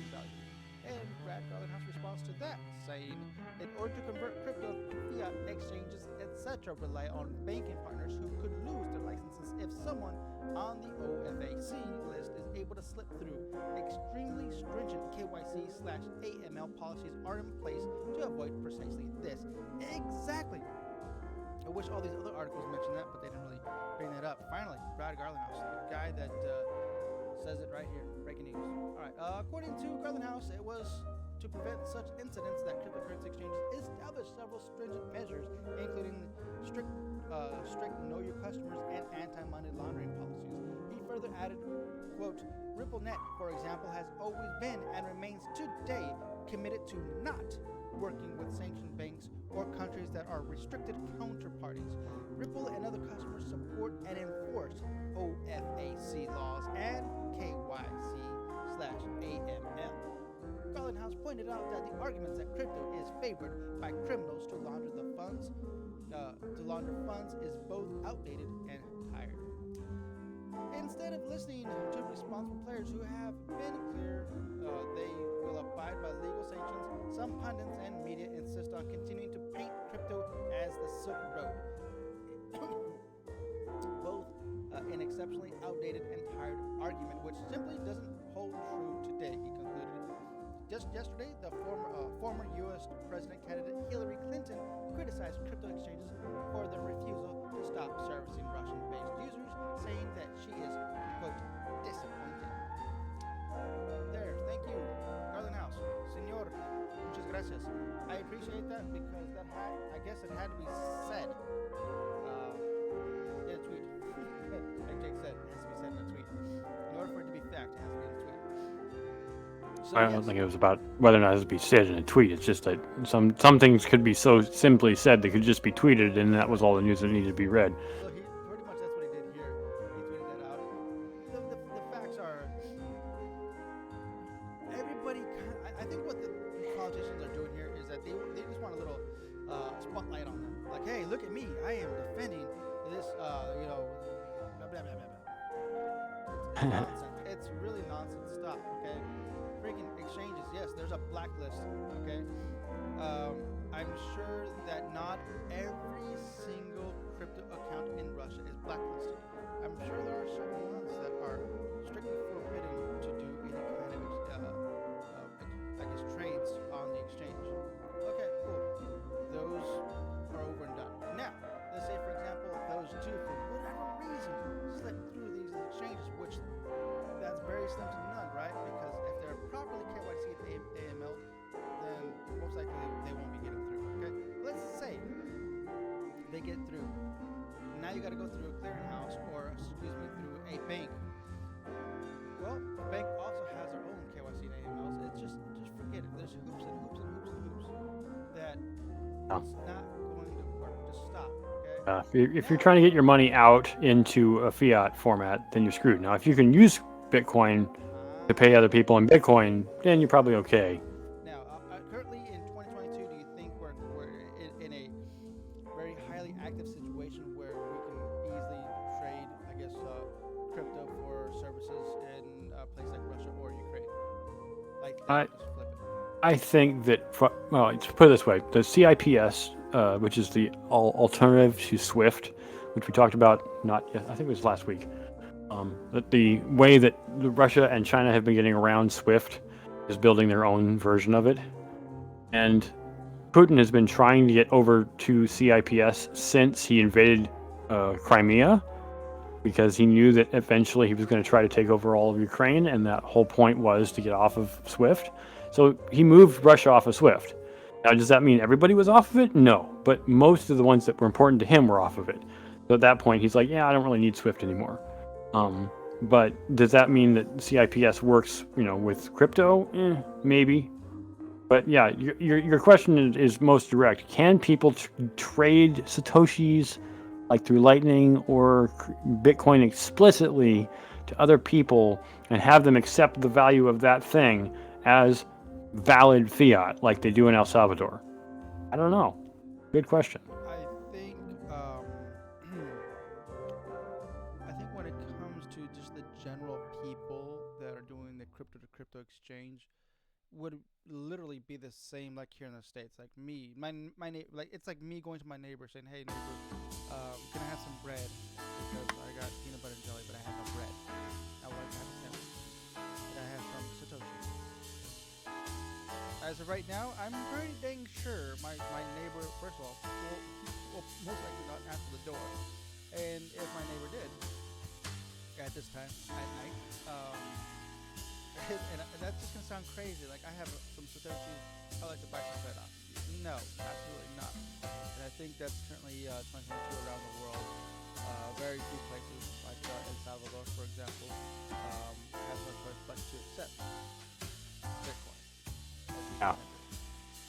convert crypto to fiat exchanges, etc., rely on banking partners who could lose their licenses if someone on the OFAC list is able to slip through. Extremely stringent KYC/AML policies are in place to avoid precisely this. Exactly. I wish all these other articles mentioned that, but they didn't really bring that up. Finally, Brad Garlinghouse, the guy that says it right here. Breaking news. All right. According to Garlinghouse, it was to prevent such incidents that cryptocurrency exchanges established several stringent measures, including strict know your customers and anti-money laundering policies. He further added, quote, RippleNet, for example, has always been and remains today committed to not working with sanctioned banks or countries that are restricted counterparties. Ripple and other customers support and enforce OFAC laws and KYC/AML. Garlinghouse pointed out that the arguments that crypto is favored by criminals to launder funds is both outdated and tired. Instead of listening to responsible players who have been clear they will abide by legal sanctions, some pundits and media insist on continuing to paint crypto as the Silk Road. Both an exceptionally outdated and tired argument, which simply doesn't hold true today, he concluded. Just yesterday, the former U.S. president candidate Hillary Clinton criticized crypto exchanges for their refusal to stop servicing Russian-based users, saying that she is, quote, disappointed. There, thank you, Garlinghouse. Senor, muchas gracias. I appreciate that because I guess it had to be said in a tweet. Like Jake said, it has to be said in a tweet. In order for it to be fact, it has to be in a tweet. So, I don't think it was about whether or not it would be said in a tweet. It's just that some things could be so simply said they could just be tweeted, and that was all the news that needed to be read. So he pretty much that's what he did here. He tweeted that out. The facts are everybody. I think what the politicians are doing here is that they just want a little spotlight on them. Like, hey, look at me. I am defending this. Blah blah blah blah blah. It's nonsense. It's really nonsense stuff. Okay. Freaking exchanges, yes, there's a blacklist, okay? I'm sure that not every single crypto account in Russia is blacklisted. I'm sure there are certain ones that are strictly forbidden to do any kind of, trades on the exchange. Okay, cool. Those are over and done. Now, let's say, for example, those two, for whatever reason, slip through these exchanges, which that's very slim to none, right? Because if they're properly KYC and AML, then most likely they won't be getting through. Okay, let's say they get through. Now you got to go through a clearinghouse, or through a bank. Well, the bank also has their own KYC and AMLs. It's just forget it. There's hoops and hoops and hoops and hoops that it's not going to work. Just stop. Okay. If you're trying to get your money out into a fiat format, then you're screwed. Now, if you can use Bitcoin to pay other people in Bitcoin, then you're probably okay. Now, currently in 2022, do you think we're in a very highly active situation where we can easily trade, crypto for services in a place like Russia or Ukraine? Just flip it. I think that, to put it this way, the CIPS, which is the alternative to SWIFT, which we talked about, I think it was last week, that the way that Russia and China have been getting around SWIFT is building their own version of it. And Putin has been trying to get over to CIPS since he invaded Crimea, because he knew that eventually he was going to try to take over all of Ukraine, and that whole point was to get off of SWIFT. So he moved Russia off of SWIFT. Now, does that mean everybody was off of it? No, but most of the ones that were important to him were off of it. So at that point, he's like, yeah, I don't really need SWIFT anymore. But does that mean that CIPS works, with crypto? Maybe. But yeah, your question is most direct. Can people trade Satoshis like through Lightning or Bitcoin explicitly to other people and have them accept the value of that thing as valid fiat like they do in El Salvador? I don't know. Good question. I think when it comes to just the general people that are doing the crypto to crypto exchange, would literally be the same like here in the states. Like me, my like it's like me going to my neighbor saying, "Hey neighbor, can I have some bread? Because I got peanut butter and jelly, but I have no bread. I would like to have a sandwich. Can I have some satoshi?" As of right now, I'm pretty dang sure my neighbor, first of all, will most likely not answer the door. And if my neighbor did, at this time at night, and that's just gonna sound crazy. Like I have some satoshis, I like to buy some bread off. No, absolutely not. And I think that's currently 2022 around the world. Very few places, like El Salvador, for example, have no choice but to accept Bitcoin. Yeah.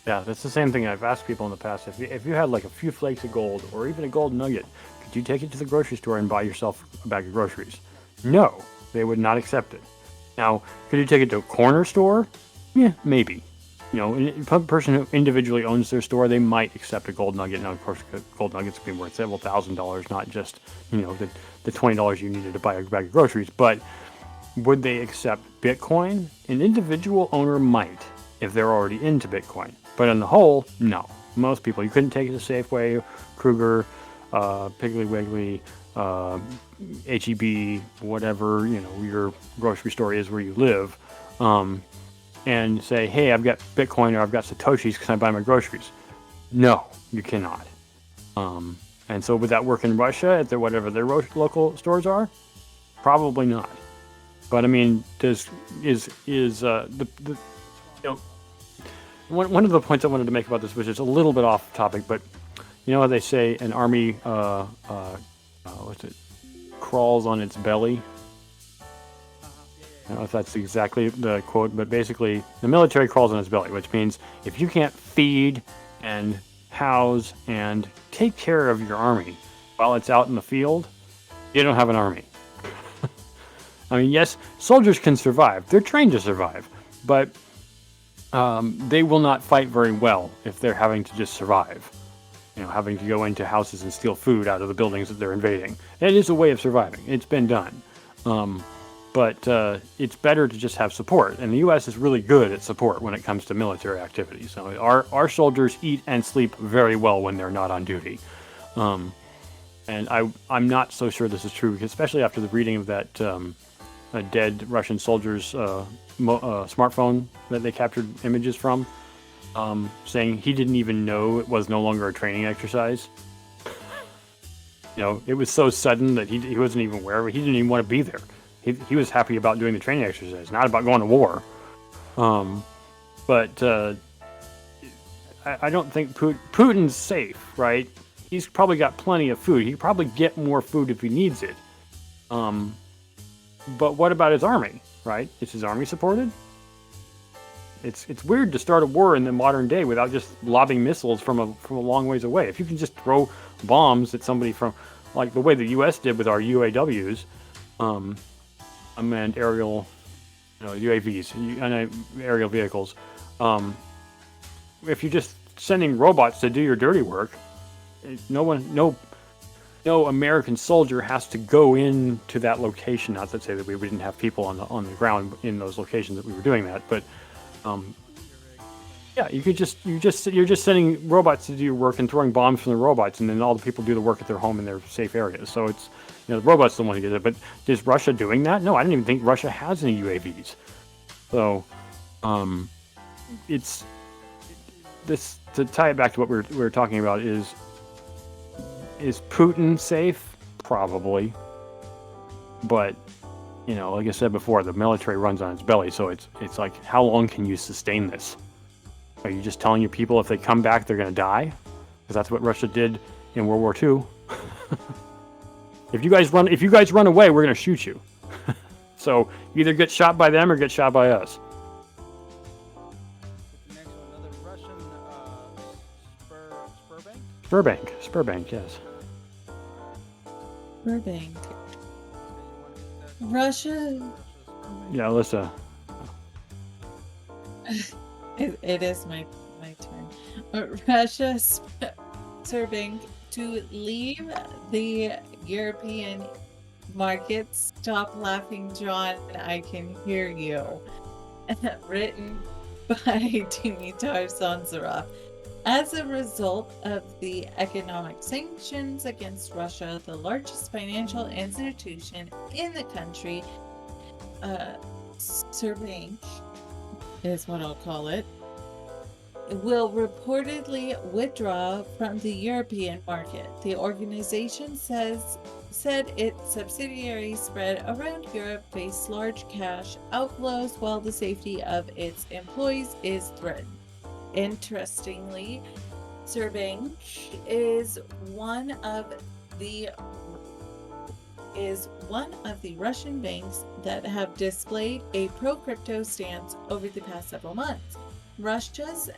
Yeah, that's the same thing I've asked people in the past. If you had like a few flakes of gold or even a gold nugget, could you take it to the grocery store and buy yourself a bag of groceries? No, they would not accept it. Now, could you take it to a corner store? Yeah, maybe. You know, a person who individually owns their store, they might accept a gold nugget. Now, of course, gold nuggets can be worth several $1,000s, not just, you know, the $20 you needed to buy a bag of groceries. But would they accept Bitcoin? An individual owner might, if they're already into Bitcoin. But on the whole, no. Most people, you couldn't take it to Safeway, Kruger, Piggly Wiggly, HEB, whatever, you know, your grocery store is where you live, and say, hey, I've got Bitcoin or I've got Satoshis, can I buy my groceries? No, you cannot. And so would that work in Russia at their whatever their local stores are? Probably not. But I mean, you know, one of the points I wanted to make about this, which is a little bit off topic, but you know how they say an army, what's it, crawls on its belly? I don't know if that's exactly the quote, but basically the military crawls on its belly, which means if you can't feed and house and take care of your army while it's out in the field, you don't have an army. I mean, yes, soldiers can survive. They're trained to survive, but they will not fight very well if they're having to just survive. You know, having to go into houses and steal food out of the buildings that they're invading. It is a way of surviving. It's been done. But it's better to just have support. And the U.S. is really good at support when it comes to military activities. So our soldiers eat and sleep very well when they're not on duty. And I'm not so sure this is true, especially after the reading of that a dead Russian soldier's smartphone that they captured images from, saying he didn't even know it was no longer a training exercise. You know, it was so sudden that he wasn't even aware of it. He didn't even want to be there. He was happy about doing the training exercise, not about going to war. But I don't think Putin's safe, right? He's probably got plenty of food. He could probably get more food if he needs it. But what about his army, right? Is his army supported? It's weird to start a war in the modern day without just lobbing missiles from a long ways away. If you can just throw bombs at somebody from, like the way the U.S. did with our UAWs, unmanned aerial, UAVs, aerial vehicles. If you're just sending robots to do your dirty work, no American soldier has to go into that location. Not to say that we didn't have people on the ground in those locations that we were doing that, but yeah, you're just sending robots to do your work and throwing bombs from the robots, and then all the people do the work at their home in their safe areas. So it's, the robots don't want to get it. But is Russia doing that? No, I didn't even think Russia has any UAVs. So it's this, to tie it back to what we were talking about, is Putin safe? Probably. But like I said before, the military runs on its belly, so it's like, how long can you sustain this? Are you just telling your people if they come back they're going to die? Because that's what Russia did in World War II. If you guys run away, we're going to shoot you. So either get shot by them or get shot by us. Next one, another Russian Sberbank, yes. Sberbank. Russia. Yeah, Alyssa. It is my turn. Russia Sberbank to leave the European markets. Stop laughing, John. I can hear you. Written by Dimitar Zanzarov. As a result of the economic sanctions against Russia, the largest financial institution in the country, Sberbank is what I'll call it, will reportedly withdraw from the European market. The organization said its subsidiaries spread around Europe face large cash outflows while the safety of its employees is threatened. Interestingly, Sberbank is one of the Russian banks that have displayed a pro-crypto stance over the past several months. Russia's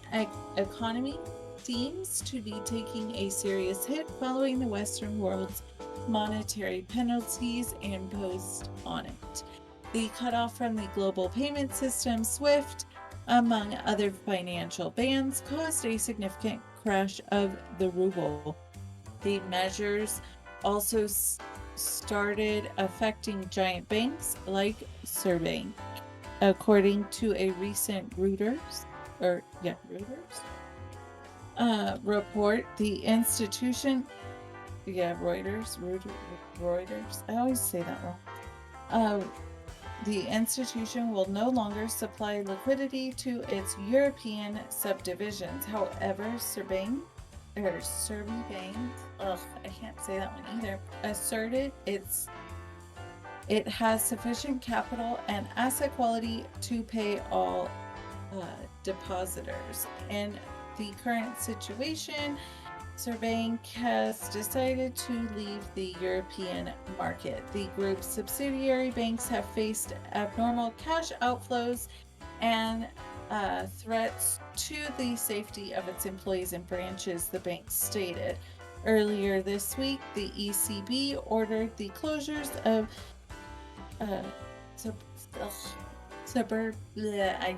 economy seems to be taking a serious hit following the Western world's monetary penalties imposed on it. The cutoff from the global payment system SWIFT, among other financial bans, caused a significant crash of the ruble. The measures also started affecting giant banks like Sberbank. According to a recent Reuters report, the institution, Reuters, I always say that wrong. The institution will no longer supply liquidity to its European subdivisions. However, Sberbank, I can't say that one either, asserted it has sufficient capital and asset quality to pay all depositors. In the current situation, Sberbank has decided to leave the European market. The group's subsidiary banks have faced abnormal cash outflows and threats to the safety of its employees and branches, the bank stated. Earlier this week, the ECB ordered the closures of I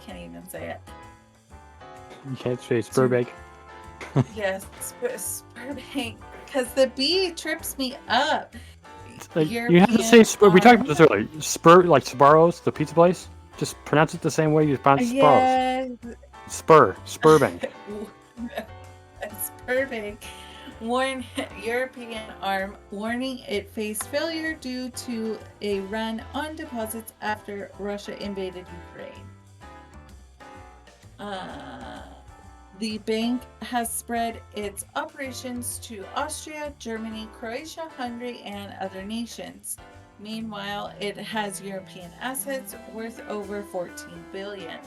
can't even say it. You can't say Sberbank. Yes, Sberbank, because the B trips me up. Like, you have to say we talked about this earlier. Like Sbarro's, the pizza place. Just pronounce it the same way you pronounce Sbarro's. Sberbank. Sberbank warned European arm, warning it faced failure due to a run on deposits after Russia invaded Ukraine. The bank has spread its operations to Austria, Germany, Croatia, Hungary, and other nations. Meanwhile, it has European assets worth over 14 billion.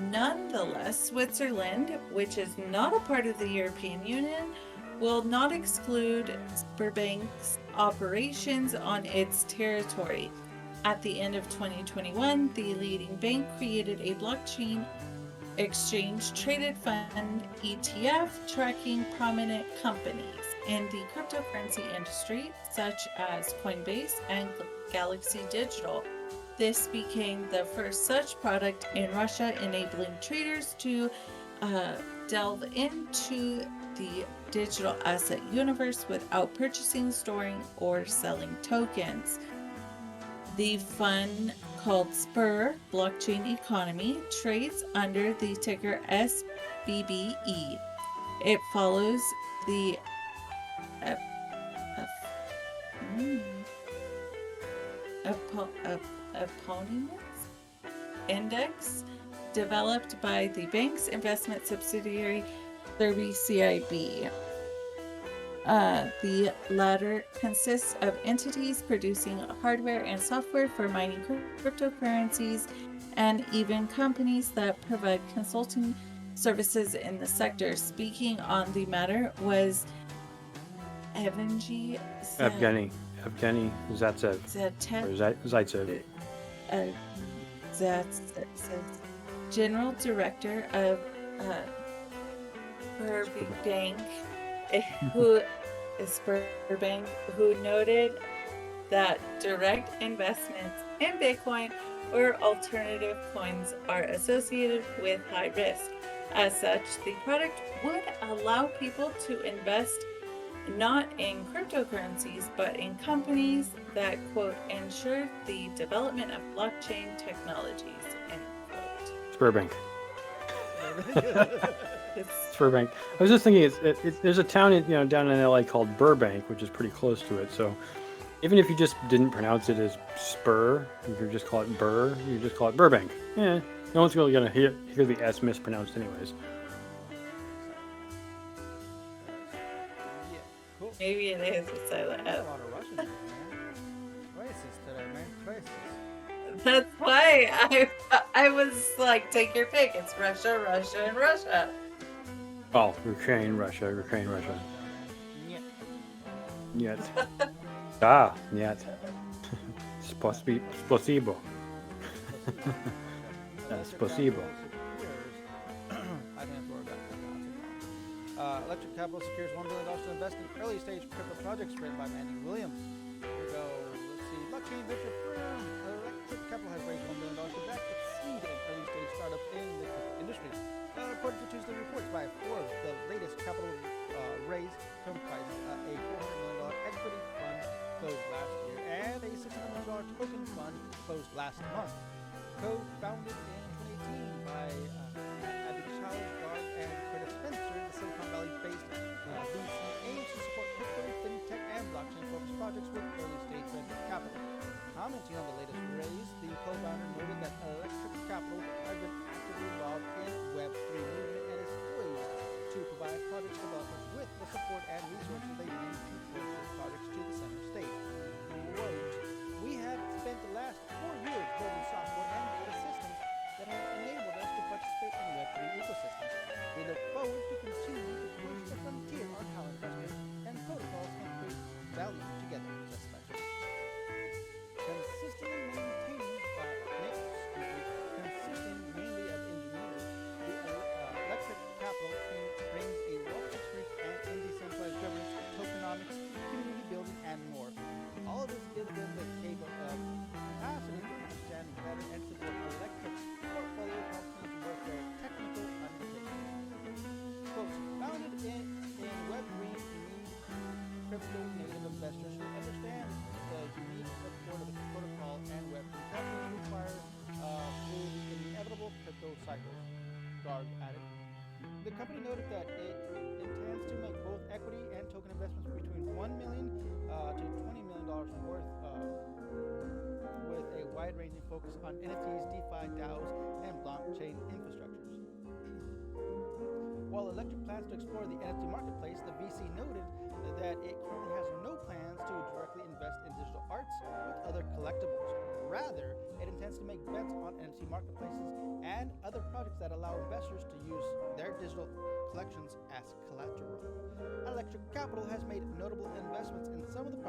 Nonetheless, Switzerland, which is not a part of the European Union, will not exclude Sberbank's operations on its territory. At the end of 2021, the leading bank created a blockchain exchange traded fund ETF tracking prominent companies in the cryptocurrency industry, such as Coinbase and Galaxy Digital. This became the first such product in Russia, enabling traders to delve into the digital asset universe without purchasing, storing, or selling tokens. The fund, called Sber Blockchain Economy, trades under the ticker SBBE. It follows the eponymous index developed by the bank's investment subsidiary CIB. The latter consists of entities producing hardware and software for mining cryptocurrencies, and even companies that provide consulting services in the sector. Speaking on the matter was Evgeny Zaitsev. Zaitsev, General Director of Sberbank, who noted that direct investments in Bitcoin or alternative coins are associated with high risk. As such, the product would allow people to invest not in cryptocurrencies, but in companies that, quote, ensure the development of blockchain technologies, end quote. Sberbank. Sberbank. I was just thinking, there's a town down in LA called Burbank, which is pretty close to it. So even if you just didn't pronounce it as Spur, you could just call it Burr. You just call it Burbank. Yeah, no one's really gonna hear the S mispronounced anyways. Yeah, cool. Maybe it is a silent There's F. a lot of Russians, man. Racist today, man. Racist. That's why I was like, take your pick. It's Russia, Russia, and Russia. Oh, Ukraine, Russia. Yeah. Нет. Да, нет. Спасибо. Спасибо. Electric Capital secures $1 billion to invest in early stage crypto projects, written by Mandy Williams. Here we go. Let's see. Blockchain venture firm Electric Capital has raised $1 billion to back its seed and early stage startup in the crypto industry. According to Tuesday reports by Forbes, the latest capital raise comprises a $400 million equity fund closed last year and a $600 million token fund closed last month. Co-founded in 2018 by Abhishek Garg and Curtis Spencer, the Silicon Valley-based VC aims to support crypto, fintech, and blockchain-focused projects with early-stage venture capital. Commenting on the latest raise, the co-founder noted that Electric Capital has been actively involved in Web3 movement and is poised to provide project developers with the support and resources they need to push their projects to the center stage. Quote, "We have spent the last 4 years building software and data systems that have enabled us to participate in Web3 ecosystems. We look forward to continuing to push the frontier on how investors and protocols can create value together," says Spencer. Consisting mainly of engineers, the Electric Capital team brings a wealth of experience in decentralized governance, tokenomics, community building, and more. All of this gives them the capacity to understand better and support Electric's portfolio companies with their technical undertakings. Quote, "Founded in Web3, crypto native investors who understand the unique support of the protocol and Web3 companies require through the inevitable crypto cycles," Garg added. The company noted that it intends to make both equity and token investments between $1 million to $20 million worth with a wide-ranging focus on NFTs, DeFi, DAOs, and blockchain infrastructures. While Electric plans to explore the NFT marketplace, the VC noted that it currently has no plans to directly invest in digital arts with other collectibles. Rather, it intends to make bets on NFT marketplaces and other projects that allow investors to use their digital collections as collateral. Electric Capital has made notable investments in some of the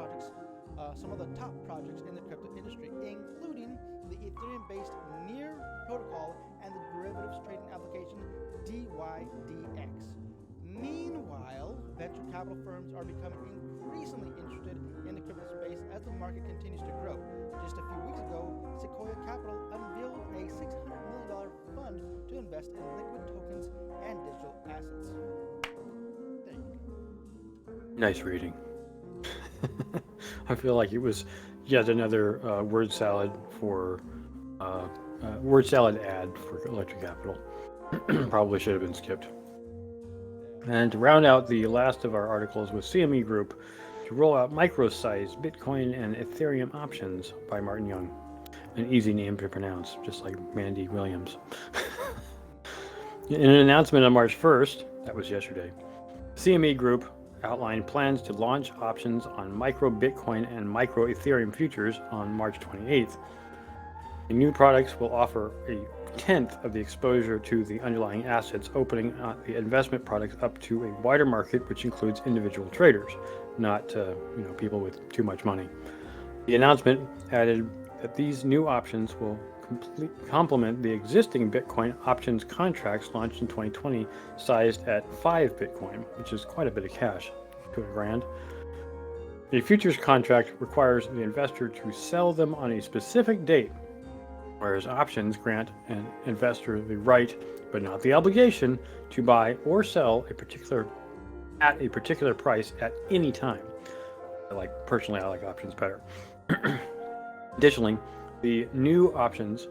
top projects in the crypto industry, including the Ethereum-based Near protocol and the derivatives trading application DYDX. Meanwhile, venture capital firms are becoming increasingly interested in the crypto space as the market continues to grow. Just a few weeks ago, Sequoia Capital unveiled a $600 million fund to invest in liquid tokens and digital assets. There you go. Nice reading. I feel like it was yet another word salad ad for Electric Capital. Probably should have been skipped. And to round out the last of our articles with CME Group to roll out micro-sized Bitcoin and Ethereum options by Martin Young. An easy name to pronounce, just like Mandy Williams. In an announcement on March 1st, that was yesterday, CME Group outlined plans to launch options on micro Bitcoin and micro Ethereum futures on March 28th. The new products will offer a tenth of the exposure to the underlying assets, opening the investment products up to a wider market, which includes individual traders, not people with too much money. The announcement added that these new options will complement the existing Bitcoin options contracts launched in 2020, sized at 5 Bitcoin, which is quite a bit of cash, $200,000. The futures contract requires the investor to sell them on a specific date, whereas options grant an investor the right, but not the obligation, to buy or sell at a particular price at any time. Personally, I like options better. Additionally, the new options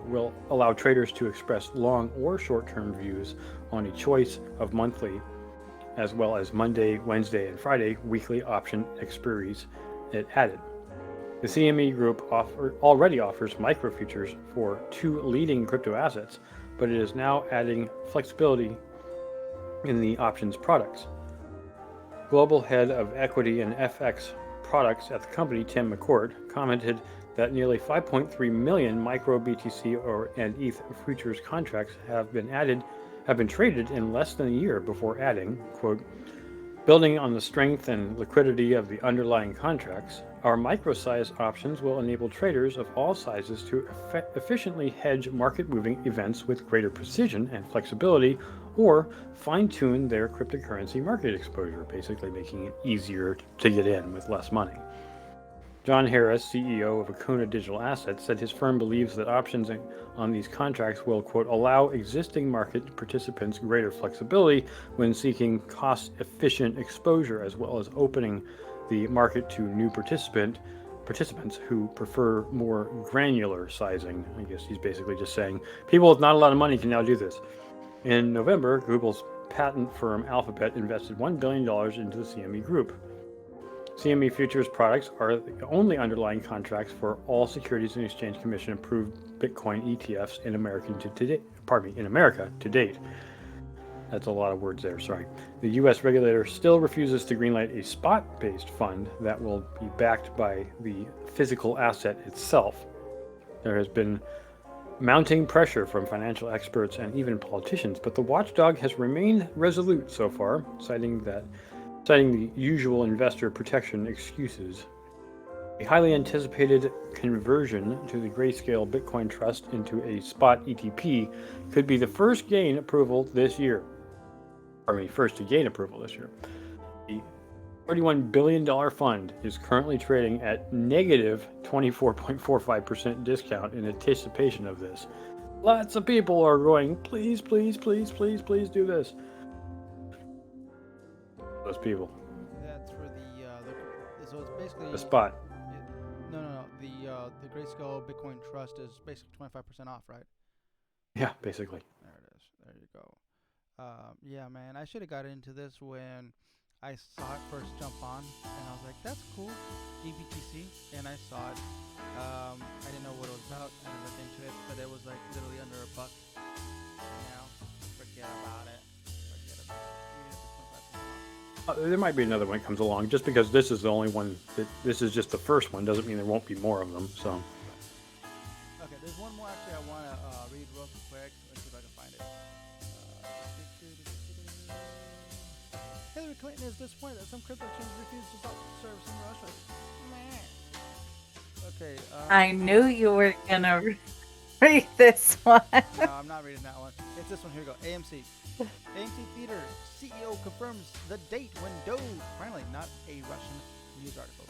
will allow traders to express long or short-term views on a choice of monthly, as well as Monday, Wednesday, and Friday weekly option expiries it added. The CME Group already offers micro futures for 2 leading crypto assets, but it is now adding flexibility in the options products. Global head of equity and FX products at the company, Tim McCourt, commented that nearly 5.3 million micro BTC and ETH futures contracts have been traded in less than a year before adding, quote, building on the strength and liquidity of the underlying contracts, our micro-size options will enable traders of all sizes to efficiently hedge market-moving events with greater precision and flexibility, or fine-tune their cryptocurrency market exposure, basically making it easier to get in with less money. John Harris, CEO of Acuna Digital Assets, said his firm believes that options on these contracts will, quote, allow existing market participants greater flexibility when seeking cost-efficient exposure, as well as opening the market to new participants who prefer more granular sizing. I guess he's basically just saying people with not a lot of money can now do this. In November, Google's patent firm Alphabet invested $1 billion into the CME Group. CME futures products are the only underlying contracts for all Securities and Exchange Commission approved Bitcoin ETFs in America to date. That's a lot of words there, sorry. The U.S. regulator still refuses to greenlight a spot-based fund that will be backed by the physical asset itself. There has been mounting pressure from financial experts and even politicians, but the watchdog has remained resolute so far, citing the usual investor protection excuses. A highly anticipated conversion to the Grayscale Bitcoin Trust into a spot ETP could be the first to gain approval this year. The $31 billion fund is currently trading at negative 24.45% discount in anticipation of this. Lots of people are going, please, please, please, please, please do this. Those people. That's for so it's basically the spot. No. The Grayscale Bitcoin Trust is basically 25% off, right? Yeah, basically. There it is. There you go. Yeah, man, I should have got into this when I saw it first jump on, and I was like, that's cool, GBTC, and I saw it. I didn't know what it was about, and I looked into it, but it was like literally under $1. Forget about it. There might be another one that comes along. Just because this is the only one, this is just the first one, doesn't mean there won't be more of them. So. Okay, there's one more actually I want to read real quick. Let's see if I can find it. Hillary Clinton is disappointed that some crypto exchanges refuse to stop service in Russia. Okay. I knew you were gonna read this one. No, I'm not reading that one. It's this one. Here we go. AMC. AMC Theater CEO confirms the date when Doge. Finally, not a Russian news article.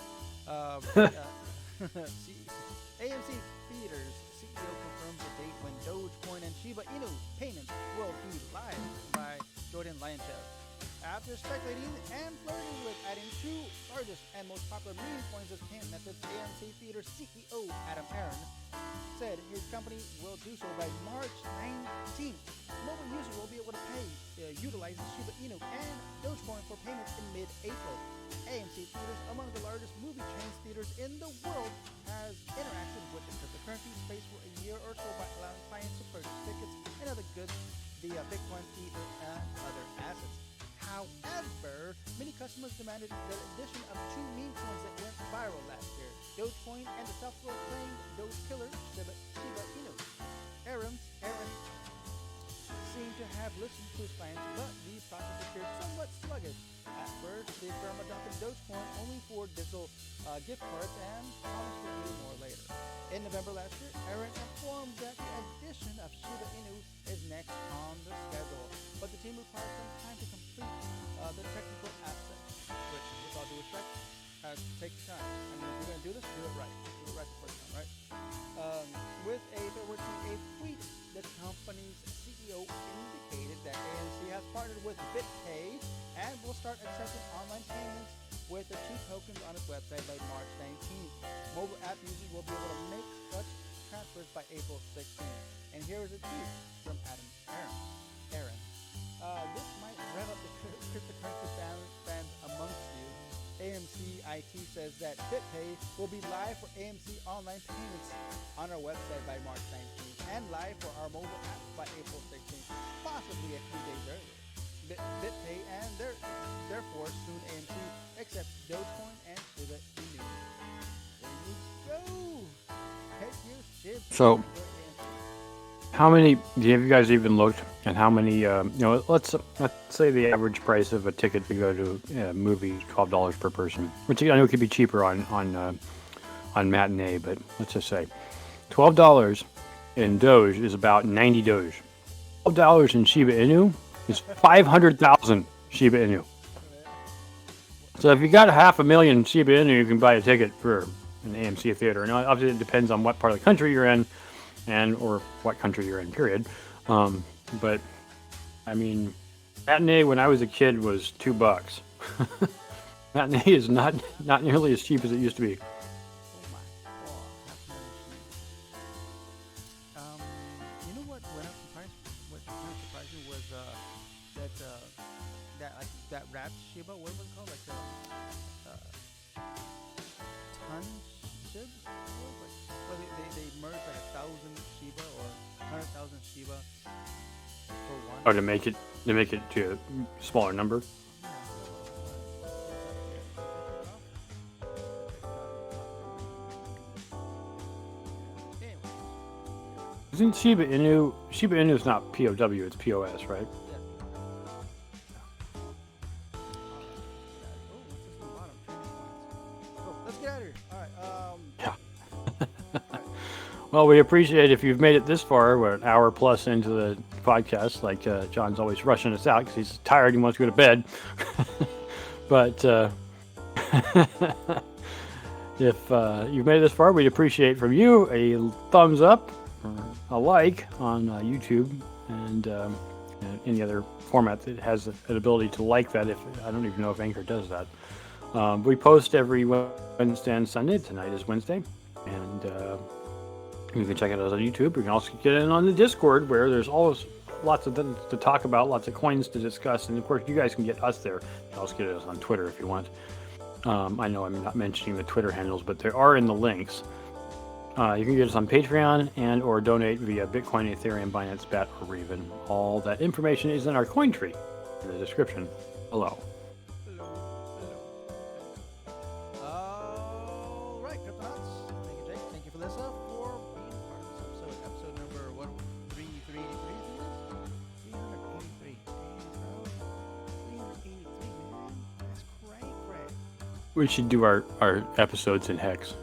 AMC Theaters CEO confirms the date when Dogecoin and Shiba Inu payments will be live by Jordan Lionchev. After speculating and flirting with adding 2 largest and most popular meme coins as payment methods, AMC Theater CEO Adam Aaron said his company will do so by March 19th. Mobile users will be able to utilizing Shiba Inu and Dogecoin for payments in mid-April. AMC Theaters, among the largest movie chain theaters in the world, has interacted with the cryptocurrency space for a year or so by allowing clients to purchase tickets and other goods via Bitcoin, Ether, and other assets. However, many customers demanded the addition of 2 meme coins that went viral last year, Dogecoin and the self-proclaimed Doge killer Shiba Inu. Aaron seemed to have listened to his clients, but the process appeared somewhat sluggish. At first, the firm adopted Dogecoin only for digital gift cards and promised to do more later. In November last year, Aaron informed that the addition of Shiba Inu is next on the schedule, but the team requires some time to complete the technical aspects, which, with all due respect, takes time. I mean, if you're going to do this, do it right. Do it right the first time, right? With a February 28th tweet, the company's CEO indicated that AMC has partnered with BitPay and will start accepting online payments with the 2 tokens on its website by March 19th. Mobile app users will be able to make such transfers by April 16th. And here is a tweet from Aaron. This might rev up the cryptocurrency fans amongst you. AMC IT says that BitPay will be live for AMC online payments on our website by March 19th and live for our mobile app by April 16th, possibly a few days earlier. BitPay and therefore soon AMC accepts Dogecoin and Shiba Inu. There you go. Heck your shit. So, how many? Have you guys even looked at how many? Let's say the average price of a ticket to go to a movie is $12 per person, which I know could be cheaper on matinee, but let's just say $12 in Doge is about 90 Doge. $12 in Shiba Inu is 500,000 Shiba Inu. So if you got 500,000 Shiba Inu, you can buy a ticket for an AMC theater. And obviously it depends on what part of the country you're in, or what country you're in, period. But I mean, matinee when I was a kid was $2. Matinee is not nearly as cheap as it used to be. Oh my god, you know what went up in price? What kind of surprised me was that wrapped Shiba. What was it called? Like the ton Shib? Well, they merged like 1,000 Shiba or 100,000 Shiba for one. Oh, to make it to a smaller number. Isn't Shiba Inu is not POW, it's POS, right? Let's get out of here. All right. Yeah. Well, we appreciate if you've made it this far. We're an hour plus into the podcast. Like John's always rushing us out because he's tired. He wants to go to bed. But if you've made it this far, we'd appreciate from you a thumbs up, or a like on YouTube, and any other format that has an ability to like that. If I don't even know if Anchor does that. We post every Wednesday and Sunday. Tonight is Wednesday, and you can check it out on YouTube. You can also get in on the Discord, where there's always lots of things to talk about, lots of coins to discuss, and of course you guys can get us there. You can also get us on Twitter if you want. I know I'm not mentioning the Twitter handles, but they are in the links. You can get us on Patreon and or donate via Bitcoin, Ethereum, Binance, Bet, or Raven. All that information is in our coin tree in the description below. All right, Cryptonauts. Thank you, Jake. Thank you for this for being part of this episode number 383. 383. Damn, 383, man. That's great. We should do our episodes in hex.